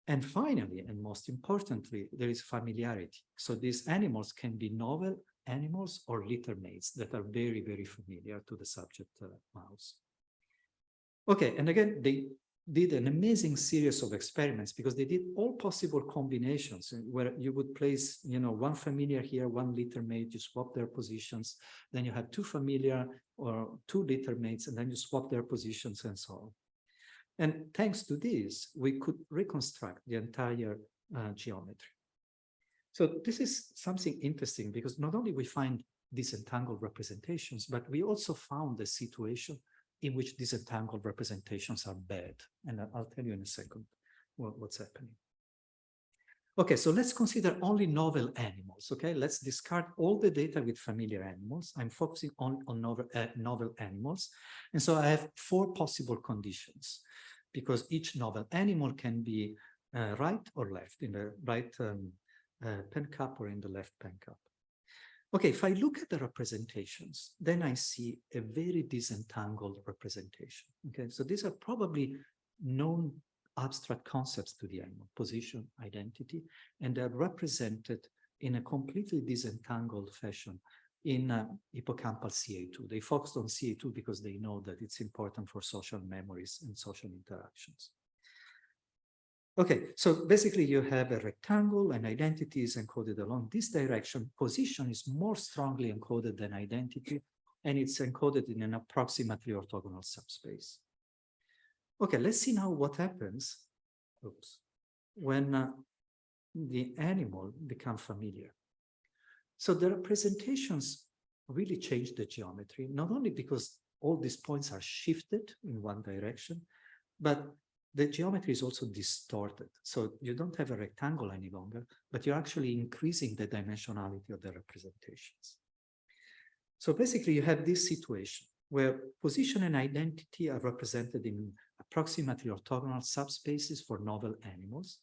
And finally, and most importantly, there is familiarity. So these animals can be novel animals or littermates that are very, very familiar to the subject mouse. Okay, and again, they did an amazing series of experiments because they did all possible combinations where you would place, one familiar here, one littermate, you swap their positions, then you have two familiar or two littermates, and then you swap their positions and so on. And thanks to this, we could reconstruct the entire geometry. So this is something interesting because not only we find disentangled representations, but we also found a situation in which disentangled representations are bad. And I'll tell you in a second what's happening. Okay, so let's consider only novel animals, okay? Let's discard all the data with familiar animals. I'm focusing on novel animals. And so I have 4 possible conditions because each novel animal can be right or left, in the right pen cup or in the left pen cup. Okay, if I look at the representations, then I see a very disentangled representation. Okay, so these are probably known abstract concepts to the animal, position, identity, and they're represented in a completely disentangled fashion in hippocampal CA2. They focused on CA2 because they know that it's important for social memories and social interactions. Okay, so basically you have a rectangle and identity is encoded along this direction. Position is more strongly encoded than identity, and it's encoded in an approximately orthogonal subspace. Okay, let's see now what happens when the animal becomes familiar. So the representations really change the geometry, not only because all these points are shifted in one direction, but the geometry is also distorted. So you don't have a rectangle any longer, but you're actually increasing the dimensionality of the representations. So basically you have this situation where position and identity are represented in approximately orthogonal subspaces for novel animals.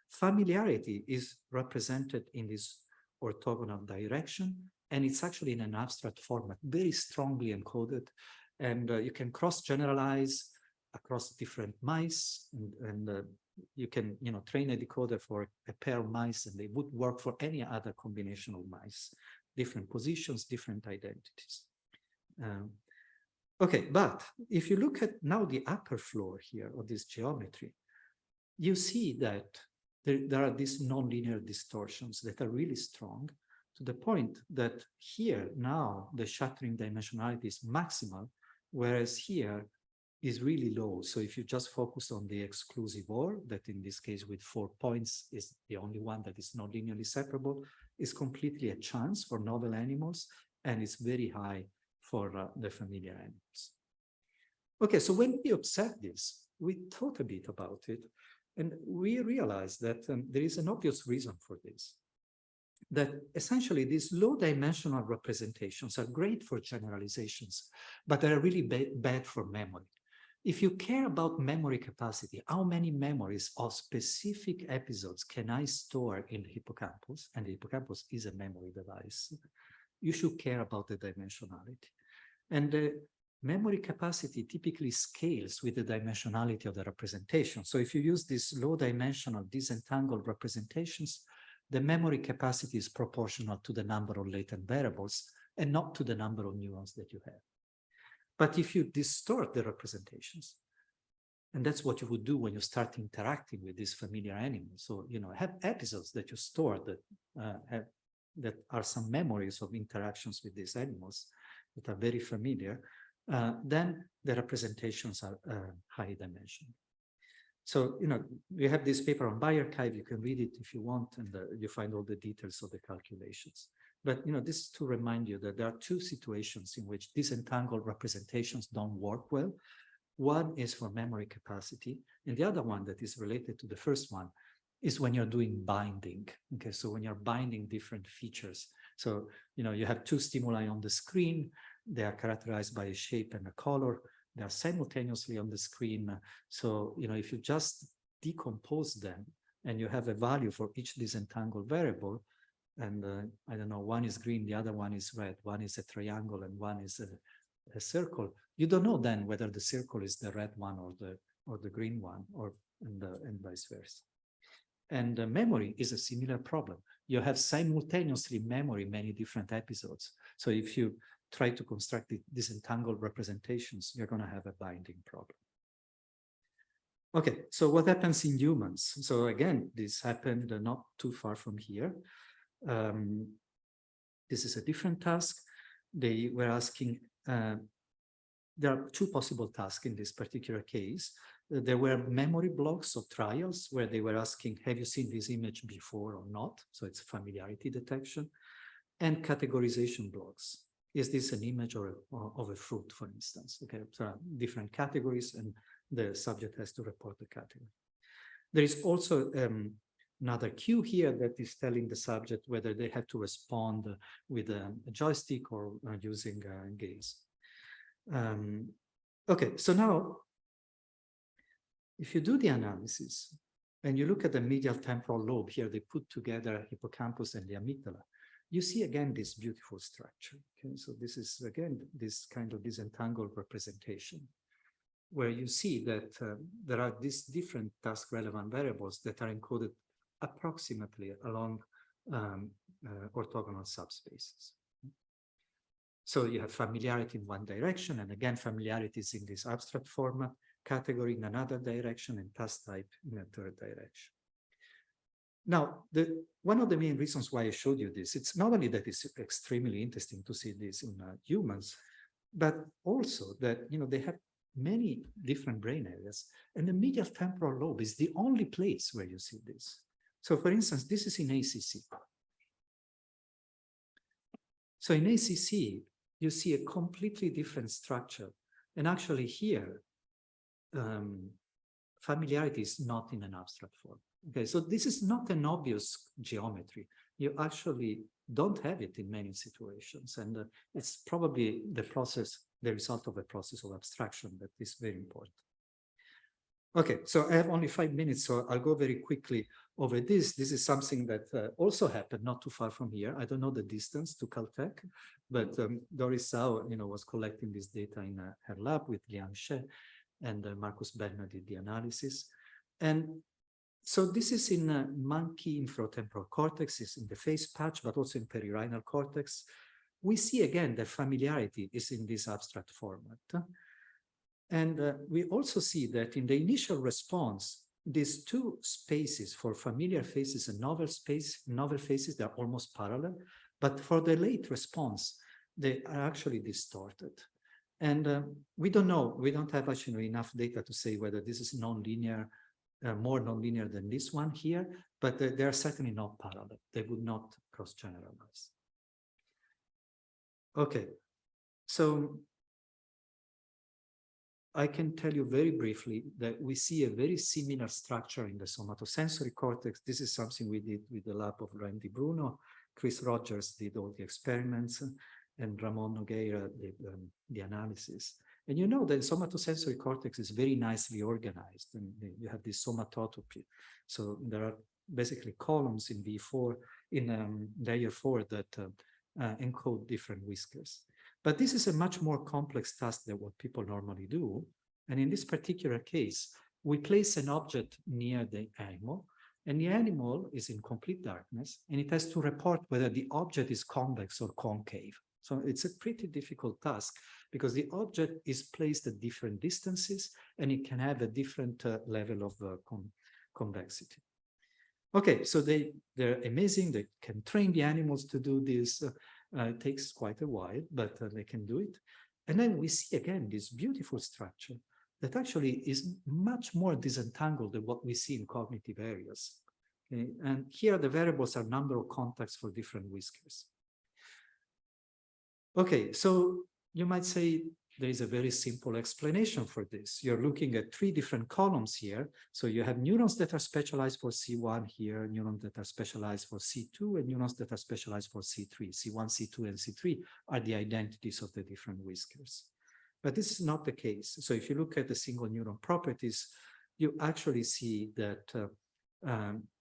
Familiarity is represented in this orthogonal direction, and it's actually in an abstract format, very strongly encoded, and you can cross-generalize across different mice, and you can train a decoder for a pair of mice, and they would work for any other combination of mice, different positions, different identities. Okay, but if you look at now the upper floor here of this geometry, you see that there are these nonlinear distortions that are really strong, to the point that here now the shattering dimensionality is maximal, whereas here is really low. So if you just focus on the exclusive OR, that in this case with 4 points is the only one that is not linearly separable, is completely a chance for novel animals, and it's very high for the familiar animals. Okay, so when we observed this, we thought a bit about it, and we realized that there is an obvious reason for this. That essentially these low dimensional representations are great for generalizations, but they're really bad for memory. If you care about memory capacity, how many memories of specific episodes can I store in the hippocampus? And the hippocampus is a memory device. you should care about the dimensionality. And the memory capacity typically scales with the dimensionality of the representation. So if you use these low dimensional disentangled representations, the memory capacity is proportional to the number of latent variables and not to the number of neurons that you have. But if you distort the representations, and that's what you would do when you start interacting with these familiar animals. So, you know, have episodes that you store that are some memories of interactions with these animals that are very familiar, then the representations are high dimensional. So, you know, we have this paper on bioarchive. You can read it if you want, and you find all the details of the calculations. But, you know, this is to remind you that there are two situations in which disentangled representations don't work well. One is for memory capacity, and the other one that is related to the first one is when you're doing binding. Okay, so when you're binding different features. So, you know, you have two stimuli on the screen. They are characterized by a shape and a color. They are simultaneously on the screen. So, you know, if you just decompose them and you have a value for each disentangled variable, and I don't know, one is green, the other one is red, one is a triangle, and one is a circle, you don't know then whether the circle is the red one or the green one, and vice versa. And memory is a similar problem. You have simultaneously memory many different episodes. So if you try to construct disentangled representations, you're going to have a binding problem. Okay, so what happens in humans? So again, this happened not too far from here. This is a different task. They were asking, there are two possible tasks in this particular case. There were memory blocks of trials where they were asking, have you seen this image before or not? So it's familiarity detection. And categorization blocks. Is this an image of a fruit, for instance? Okay, so different categories, and the subject has to report the category. There is also another cue here that is telling the subject whether they have to respond with a joystick or using gaze. Okay, so now, if you do the analysis and you look at the medial temporal lobe here, they put together hippocampus and the amygdala, you see again this beautiful structure. Okay, so this is again this kind of disentangled representation, where you see that there are these different task relevant variables that are encoded approximately along orthogonal subspaces. So you have familiarity in one direction, and again, familiarity is in this abstract format, category in another direction, and task type in a third direction. Now, one of the main reasons why I showed you this, it's not only that it's extremely interesting to see this in humans, but also that, you know, they have many different brain areas, and the medial temporal lobe is the only place where you see this. So for instance, this is in ACC. So in ACC, you see a completely different structure. And actually here, familiarity is not in an abstract form. Okay, so this is not an obvious geometry. You actually don't have it in many situations. And it's probably the result of a process of abstraction that is very important. Okay, so I have only 5 minutes, so I'll go very quickly over this. This is something that also happened not too far from here. I don't know the distance to Caltech, but Doris Sau, was collecting this data in her lab with Liang She, and Marcus Berner did the analysis. And so this is in monkey inferotemporal cortex, is in the face patch, but also in perirhinal cortex. We see again that familiarity is in this abstract format. And we also see that in the initial response, these two spaces for familiar faces and novel faces, they're almost parallel. But for the late response, they are actually distorted. And we don't know, we don't have actually enough data to say whether this is nonlinear, more nonlinear than this one here, but they are certainly not parallel. They would not cross-generalize. Okay, so I can tell you very briefly that we see a very similar structure in the somatosensory cortex. This is something we did with the lab of Randy Bruno. Chris Rogers did all the experiments, and Ramon Nogueira did the analysis. And you know that somatosensory cortex is very nicely organized, and you have this somatotopy. So there are basically columns in V4, in layer 4 that encode different whiskers. But this is a much more complex task than what people normally do. And in this particular case, we place an object near the animal, and the animal is in complete darkness, and it has to report whether the object is convex or concave. So it's a pretty difficult task because the object is placed at different distances, and it can have a different level of convexity. Okay, so they're amazing. They can train the animals to do this. It takes quite a while, but they can do it. And then we see again this beautiful structure that actually is much more disentangled than what we see in cognitive areas. Okay? And here the variables are number of contacts for different whiskers. Okay, so you might say there is a very simple explanation for this. You're looking at 3 different columns here. So you have neurons that are specialized for C1 here, neurons that are specialized for C2, and neurons that are specialized for C3. C1, C2, and C3 are the identities of the different whiskers. But this is not the case. So if you look at the single neuron properties, you actually see that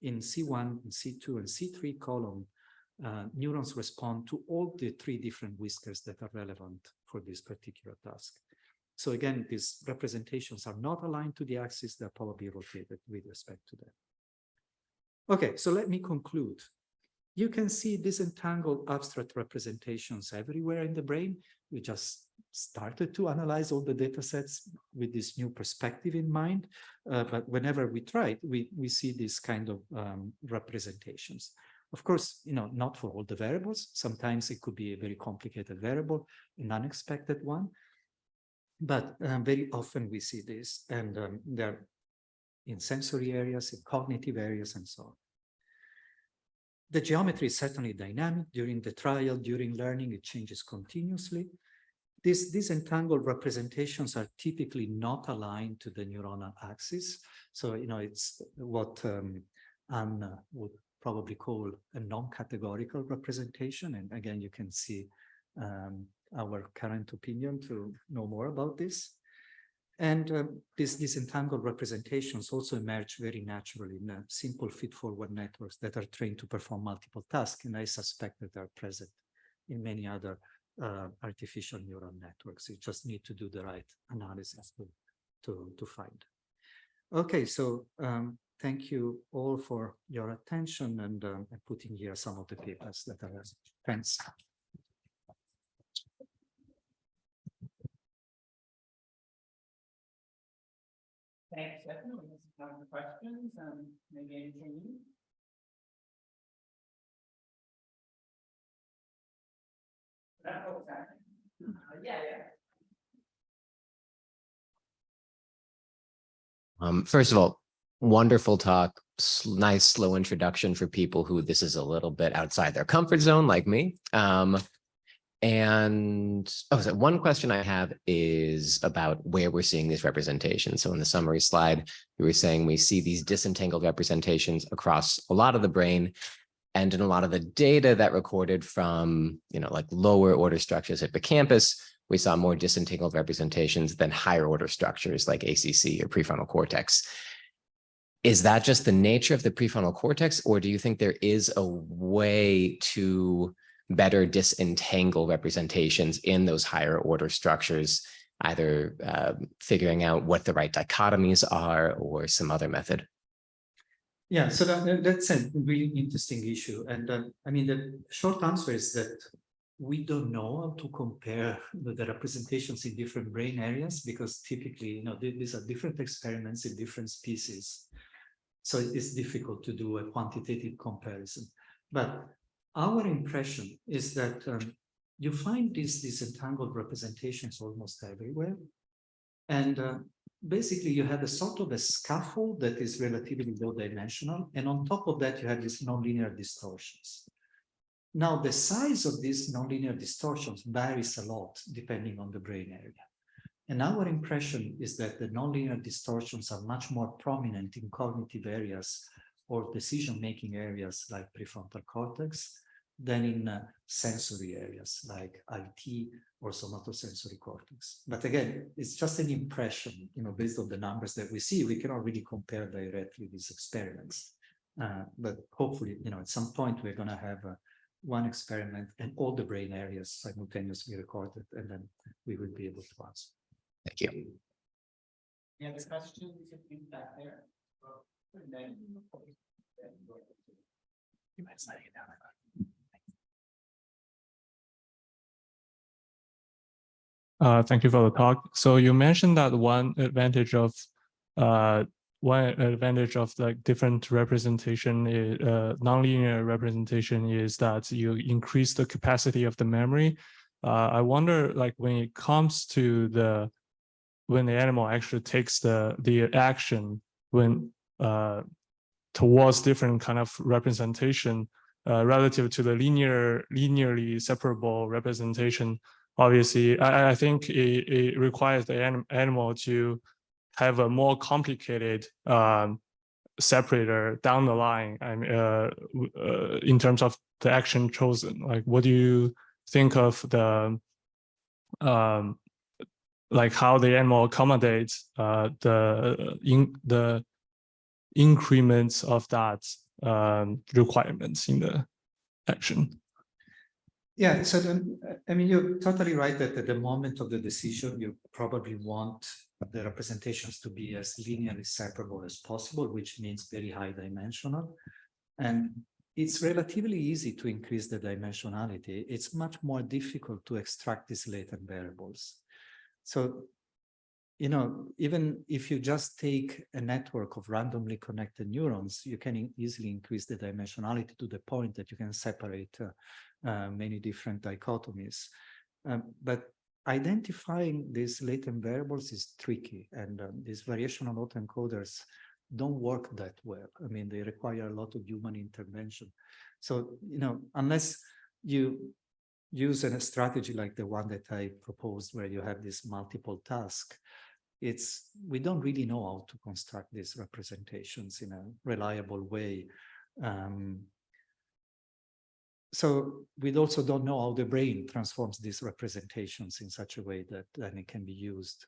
in C1, C2, and C3 column, neurons respond to all the 3 different whiskers that are relevant for this particular task. So again, these representations are not aligned to the axis, they're probably rotated with respect to that. Okay, so let me conclude. You can see disentangled abstract representations everywhere in the brain. We just started to analyze all the data sets with this new perspective in mind, but whenever we try it, we see these kind of representations. Of course, not for all the variables. Sometimes it could be a very complicated variable, an unexpected one, but very often we see this, and they're in sensory areas, in cognitive areas, and so on. The geometry is certainly dynamic. During the trial, during learning, it changes continuously. These disentangled representations are typically not aligned to the neuronal axis. So, it's what Anne would probably call a non-categorical representation. And again, you can see our current opinion to know more about this. And these disentangled representations also emerge very naturally in simple feed-forward networks that are trained to perform multiple tasks. And I suspect that they're present in many other artificial neural networks. You just need to do the right analysis to find. Okay, so thank you all for your attention, and I'm putting here some of the papers that are. Thanks. Thanks, Stefano. We have some questions, maybe anything new? First of all, wonderful talk. Nice slow introduction for people who this is a little bit outside their comfort zone, like me. So one question I have is about where we're seeing these representations. So in the summary slide, you were saying we see these disentangled representations across a lot of the brain, and in a lot of the data that recorded from, like lower order structures at the campus, we saw more disentangled representations than higher order structures like ACC or prefrontal cortex. Is that just the nature of the prefrontal cortex, or do you think there is a way to better disentangle representations in those higher order structures, either figuring out what the right dichotomies are or some other method? Yeah, so that's a really interesting issue. And I mean, the short answer is that we don't know how to compare the representations in different brain areas, because typically, these are different experiments in different species. So it's difficult to do a quantitative comparison. But our impression is that you find these disentangled representations almost everywhere. And basically, you have a sort of a scaffold that is relatively low dimensional. And on top of that, you have these nonlinear distortions. Now, the size of these nonlinear distortions varies a lot depending on the brain area. And our impression is that the nonlinear distortions are much more prominent in cognitive areas or decision-making areas like prefrontal cortex than in sensory areas like IT or somatosensory cortex. But again, it's just an impression, based on the numbers that we see. We cannot really compare directly these experiments. But hopefully, at some point we're going to have one experiment and all the brain areas simultaneously recorded, and then we will be able to answer. Thank you. Any other questions back there? And then- Thank you for the talk. So you mentioned that one advantage of like different representation, nonlinear representation, is that you increase the capacity of the memory. I wonder, like, when it comes to when the animal actually takes the action towards different kind of representation relative to the linearly separable representation. Obviously, I think it requires the animal to have a more complicated separator down the line. In terms of the action chosen, like, what do you think of the like how the animal accommodates the increments of that requirements in the action? Yeah, so then, I mean, you're totally right that at the moment of the decision, you probably want the representations to be as linearly separable as possible, which means very high dimensional. And it's relatively easy to increase the dimensionality. It's much more difficult to extract these latent variables. So, you know, even if you just take a network of randomly connected neurons, you can easily increase the dimensionality to the point that you can separate many different dichotomies. But identifying these latent variables is tricky, and these variational autoencoders don't work that well. I mean, they require a lot of human intervention. So, you know, unless you use a strategy like the one that I proposed, where you have this multiple task, we don't really know how to construct these representations in a reliable way. So we also don't know how the brain transforms these representations in such a way that then it can be used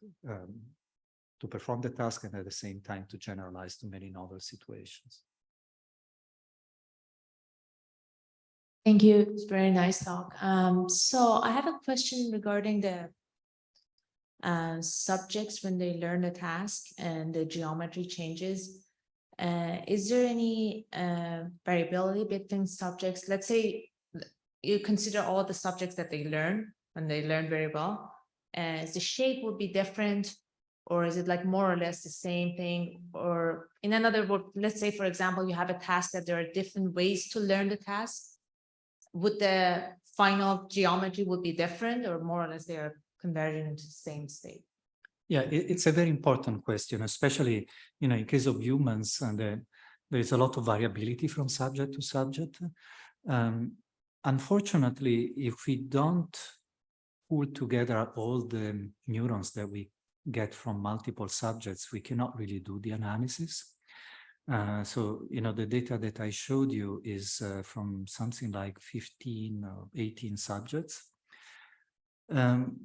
to perform the task and at the same time to generalize to many novel situations. Thank you. It's a very nice talk. So I have a question regarding the subjects when they learn the task and the geometry changes. Is there any variability between subjects? Let's say you consider all the subjects that they learn and they learn very well. The shape would be different, or is it like more or less the same thing? Or in another word, let's say, for example, you have a task that there are different ways to learn the task. Would the final geometry would be different, or more or less they are converging into the same state? Yeah, it's a very important question, especially, you know, in case of humans, and there is a lot of variability from subject to subject. Unfortunately, if we don't pull together all the neurons that we get from multiple subjects, we cannot really do the analysis. So, you know, the data that I showed you is from something like 15 or 18 subjects.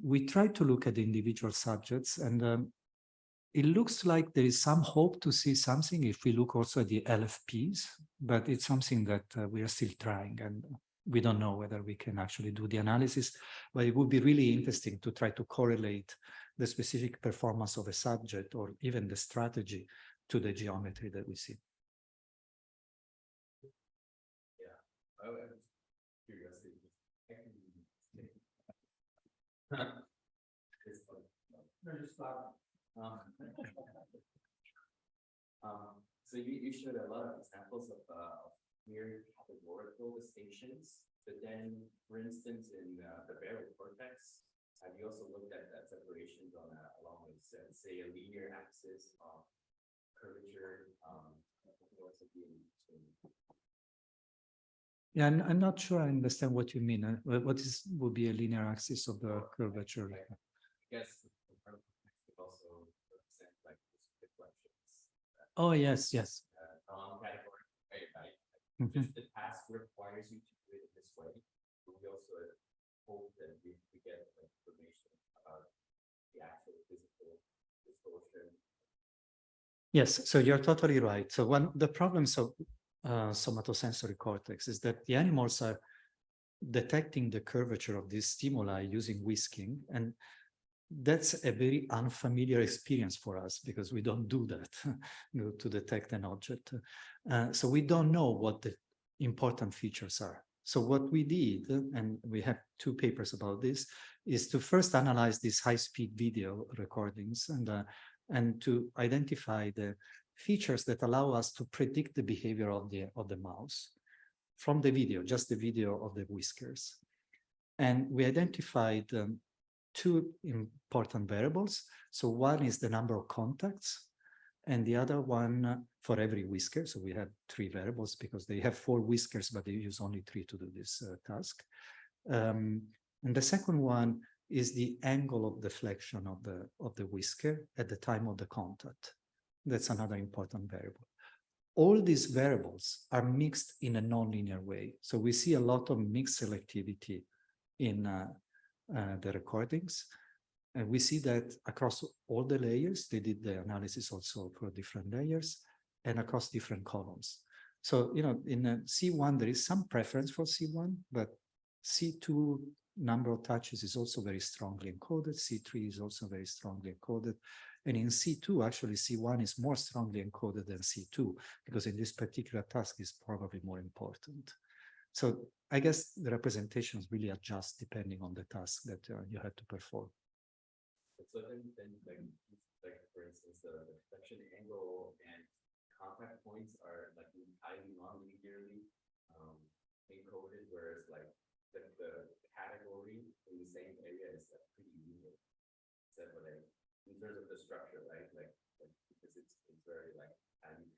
We try to look at the individual subjects, and it looks like there is some hope to see something if we look also at the LFPs, but it's something that we are still trying, and we don't know whether we can actually do the analysis, but it would be really interesting to try to correlate the specific performance of a subject or even the strategy to the geometry that we see. Yeah, I was curiosity. So you showed a lot of examples of clear categorical distinctions, but then, for instance, in the barrel cortex, have you also looked at that separations along with, say, a linear axis of curvature? Yeah, I'm not sure I understand what you mean. What would be a linear axis of the curvature? I guess also represent like deflections. Oh, yes. Non-category, right? Mhm. If the task requires you to do it this way, we also hope that we get information about the actual physical distortion. Yes, so you're totally right. So the problems of somatosensory cortex is that the animals are detecting the curvature of this stimuli using whisking. And that's a very unfamiliar experience for us because we don't do that to detect an object. So we don't know what the important features are. So what we did, and we have 2 papers about this, is to first analyze these high-speed video recordings and to identify the features that allow us to predict the behavior of the mouse from the video, just the video of the whiskers. And we identified 2 important variables. So one is the number of contacts, and the other one for every whisker. So we have 3 variables because they have 4 whiskers, but they use only 3 to do this task. And the second one is the angle of deflection of the whisker at the time of the contact. That's another important variable. All these variables are mixed in a nonlinear way. So we see a lot of mixed selectivity in the recordings. And we see that across all the layers. They did the analysis also for different layers and across different columns. So, you know, in C1, there is some preference for C1, but C2 number of touches is also very strongly encoded. C3 is also very strongly encoded. And in C2, actually, C1 is more strongly encoded than C2, because in this particular task is probably more important. So I guess the representations really adjust depending on the task that you have to perform. So then like for instance, the deflection angle and contact points are like highly non-linearly encoded, whereas like the category in the same area is like pretty linear. Is that what in terms of the structure, right? Like because it's very like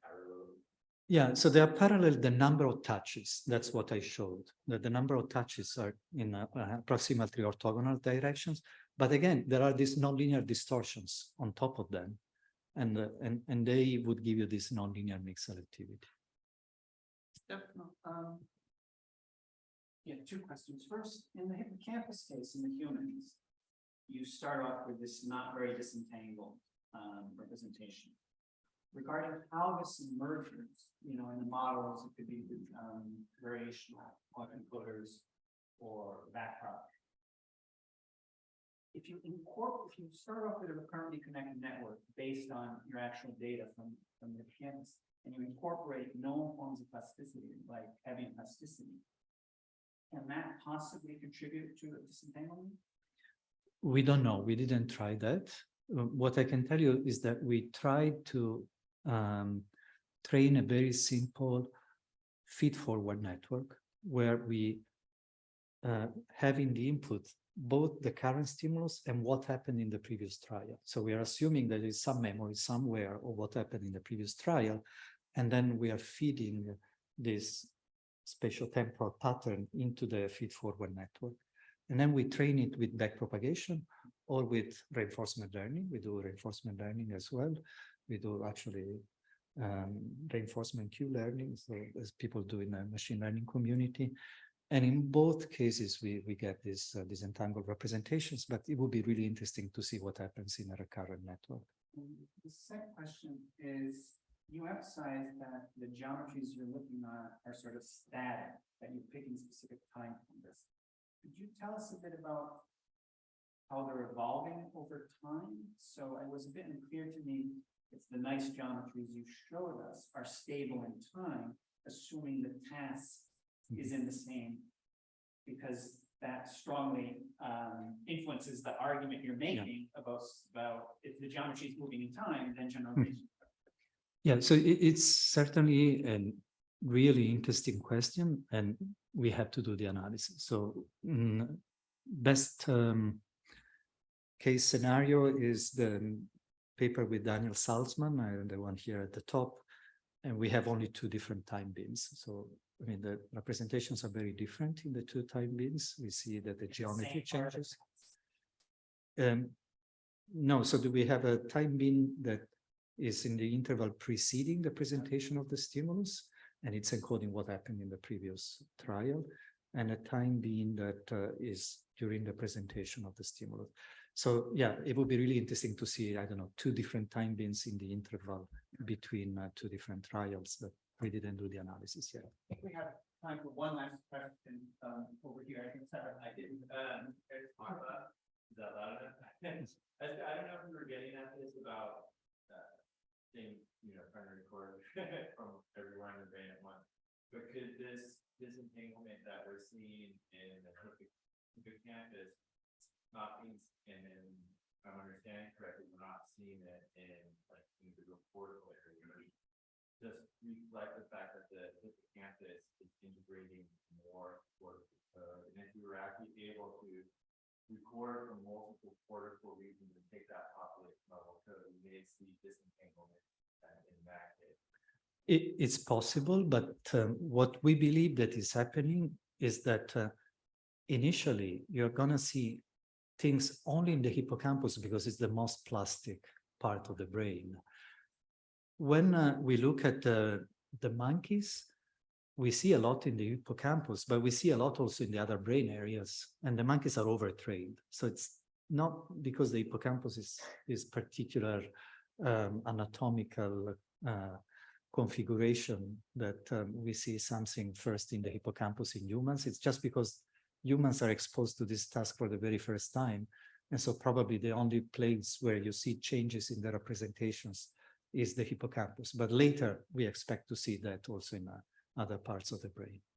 parallel. Yeah, so they are parallel the number of touches. That's what I showed. That the number of touches are in approximately orthogonal directions. But again, there are these nonlinear distortions on top of them. And they would give you this nonlinear mixed selectivity. Stefano, yeah, 2 questions. First, in the hippocampus case, in the humans, you start off with this not very disentangled representation. Regarding how this emerges, you know, in the models, it could be variational autoencoders or backprop. If you start off with a recurrently connected network based on your actual data from the hippocampus, and you incorporate known forms of plasticity, like having plasticity, can that possibly contribute to a disentanglement? We don't know. We didn't try that. What I can tell you is that we tried to train a very simple feed-forward network where we have in the input both the current stimulus and what happened in the previous trial. So we are assuming that there is some memory somewhere of what happened in the previous trial, and then we are feeding this spatial temporal pattern into the feed-forward network. And then we train it with backpropagation or with reinforcement learning. We do reinforcement learning as well. We do actually reinforcement Q learning, so as people do in the machine learning community. And in both cases, we get these disentangled representations, but it would be really interesting to see what happens in a recurrent network. The second question is, you emphasize that the geometries you're looking at are sort of static, that you're picking specific time points. Could you tell us a bit about how they're evolving over time? So it was a bit unclear to me if the nice geometries you showed us are stable in time, assuming the task is in the same, because that strongly influences the argument you're making about if the geometry is moving in time, then generalization. Yeah, so it's certainly a really interesting question, and we have to do the analysis. So best case scenario is the paper with Daniel Salzman, the one here at the top, and we have only 2 different time beams. So I mean, the representations are very different in the 2 time beams. We see that the geometry changes. No, so do we have a time beam that is in the interval preceding the presentation of the stimulus, and it's encoding what happened in the previous trial, and a time beam that is during the presentation of the stimulus. So yeah, it would be really interesting to see, I don't know, 2 different time beams in the interval between 2 different trials, but we didn't do the analysis yet. I think we have time for one last question, over here, I think, Sarah, I didn't, there's Martha. Is that loud enough? I don't know if we were getting at this about, thing, trying to record from everyone in the brain at once. But could this disentanglement that we're seeing in the hippocampus not be, and then, if I'm understanding correctly, we're not seeing it in like individual cortical areas. Just reflect the fact that the hippocampus is integrating more cortical code, and if we were actually able to record from multiple cortical regions and take that population level code, we may see disentanglement in that case. It's possible, but what we believe that is happening is that initially you're going to see things only in the hippocampus because it's the most plastic part of the brain. When we look at the monkeys, we see a lot in the hippocampus, but we see a lot also in the other brain areas, and the monkeys are overtrained. So it's not because the hippocampus is particular anatomical configuration that we see something first in the hippocampus in humans. It's just because humans are exposed to this task for the very first time. And so probably the only place where you see changes in the representations is the hippocampus. But later we expect to see that also in other parts of the brain.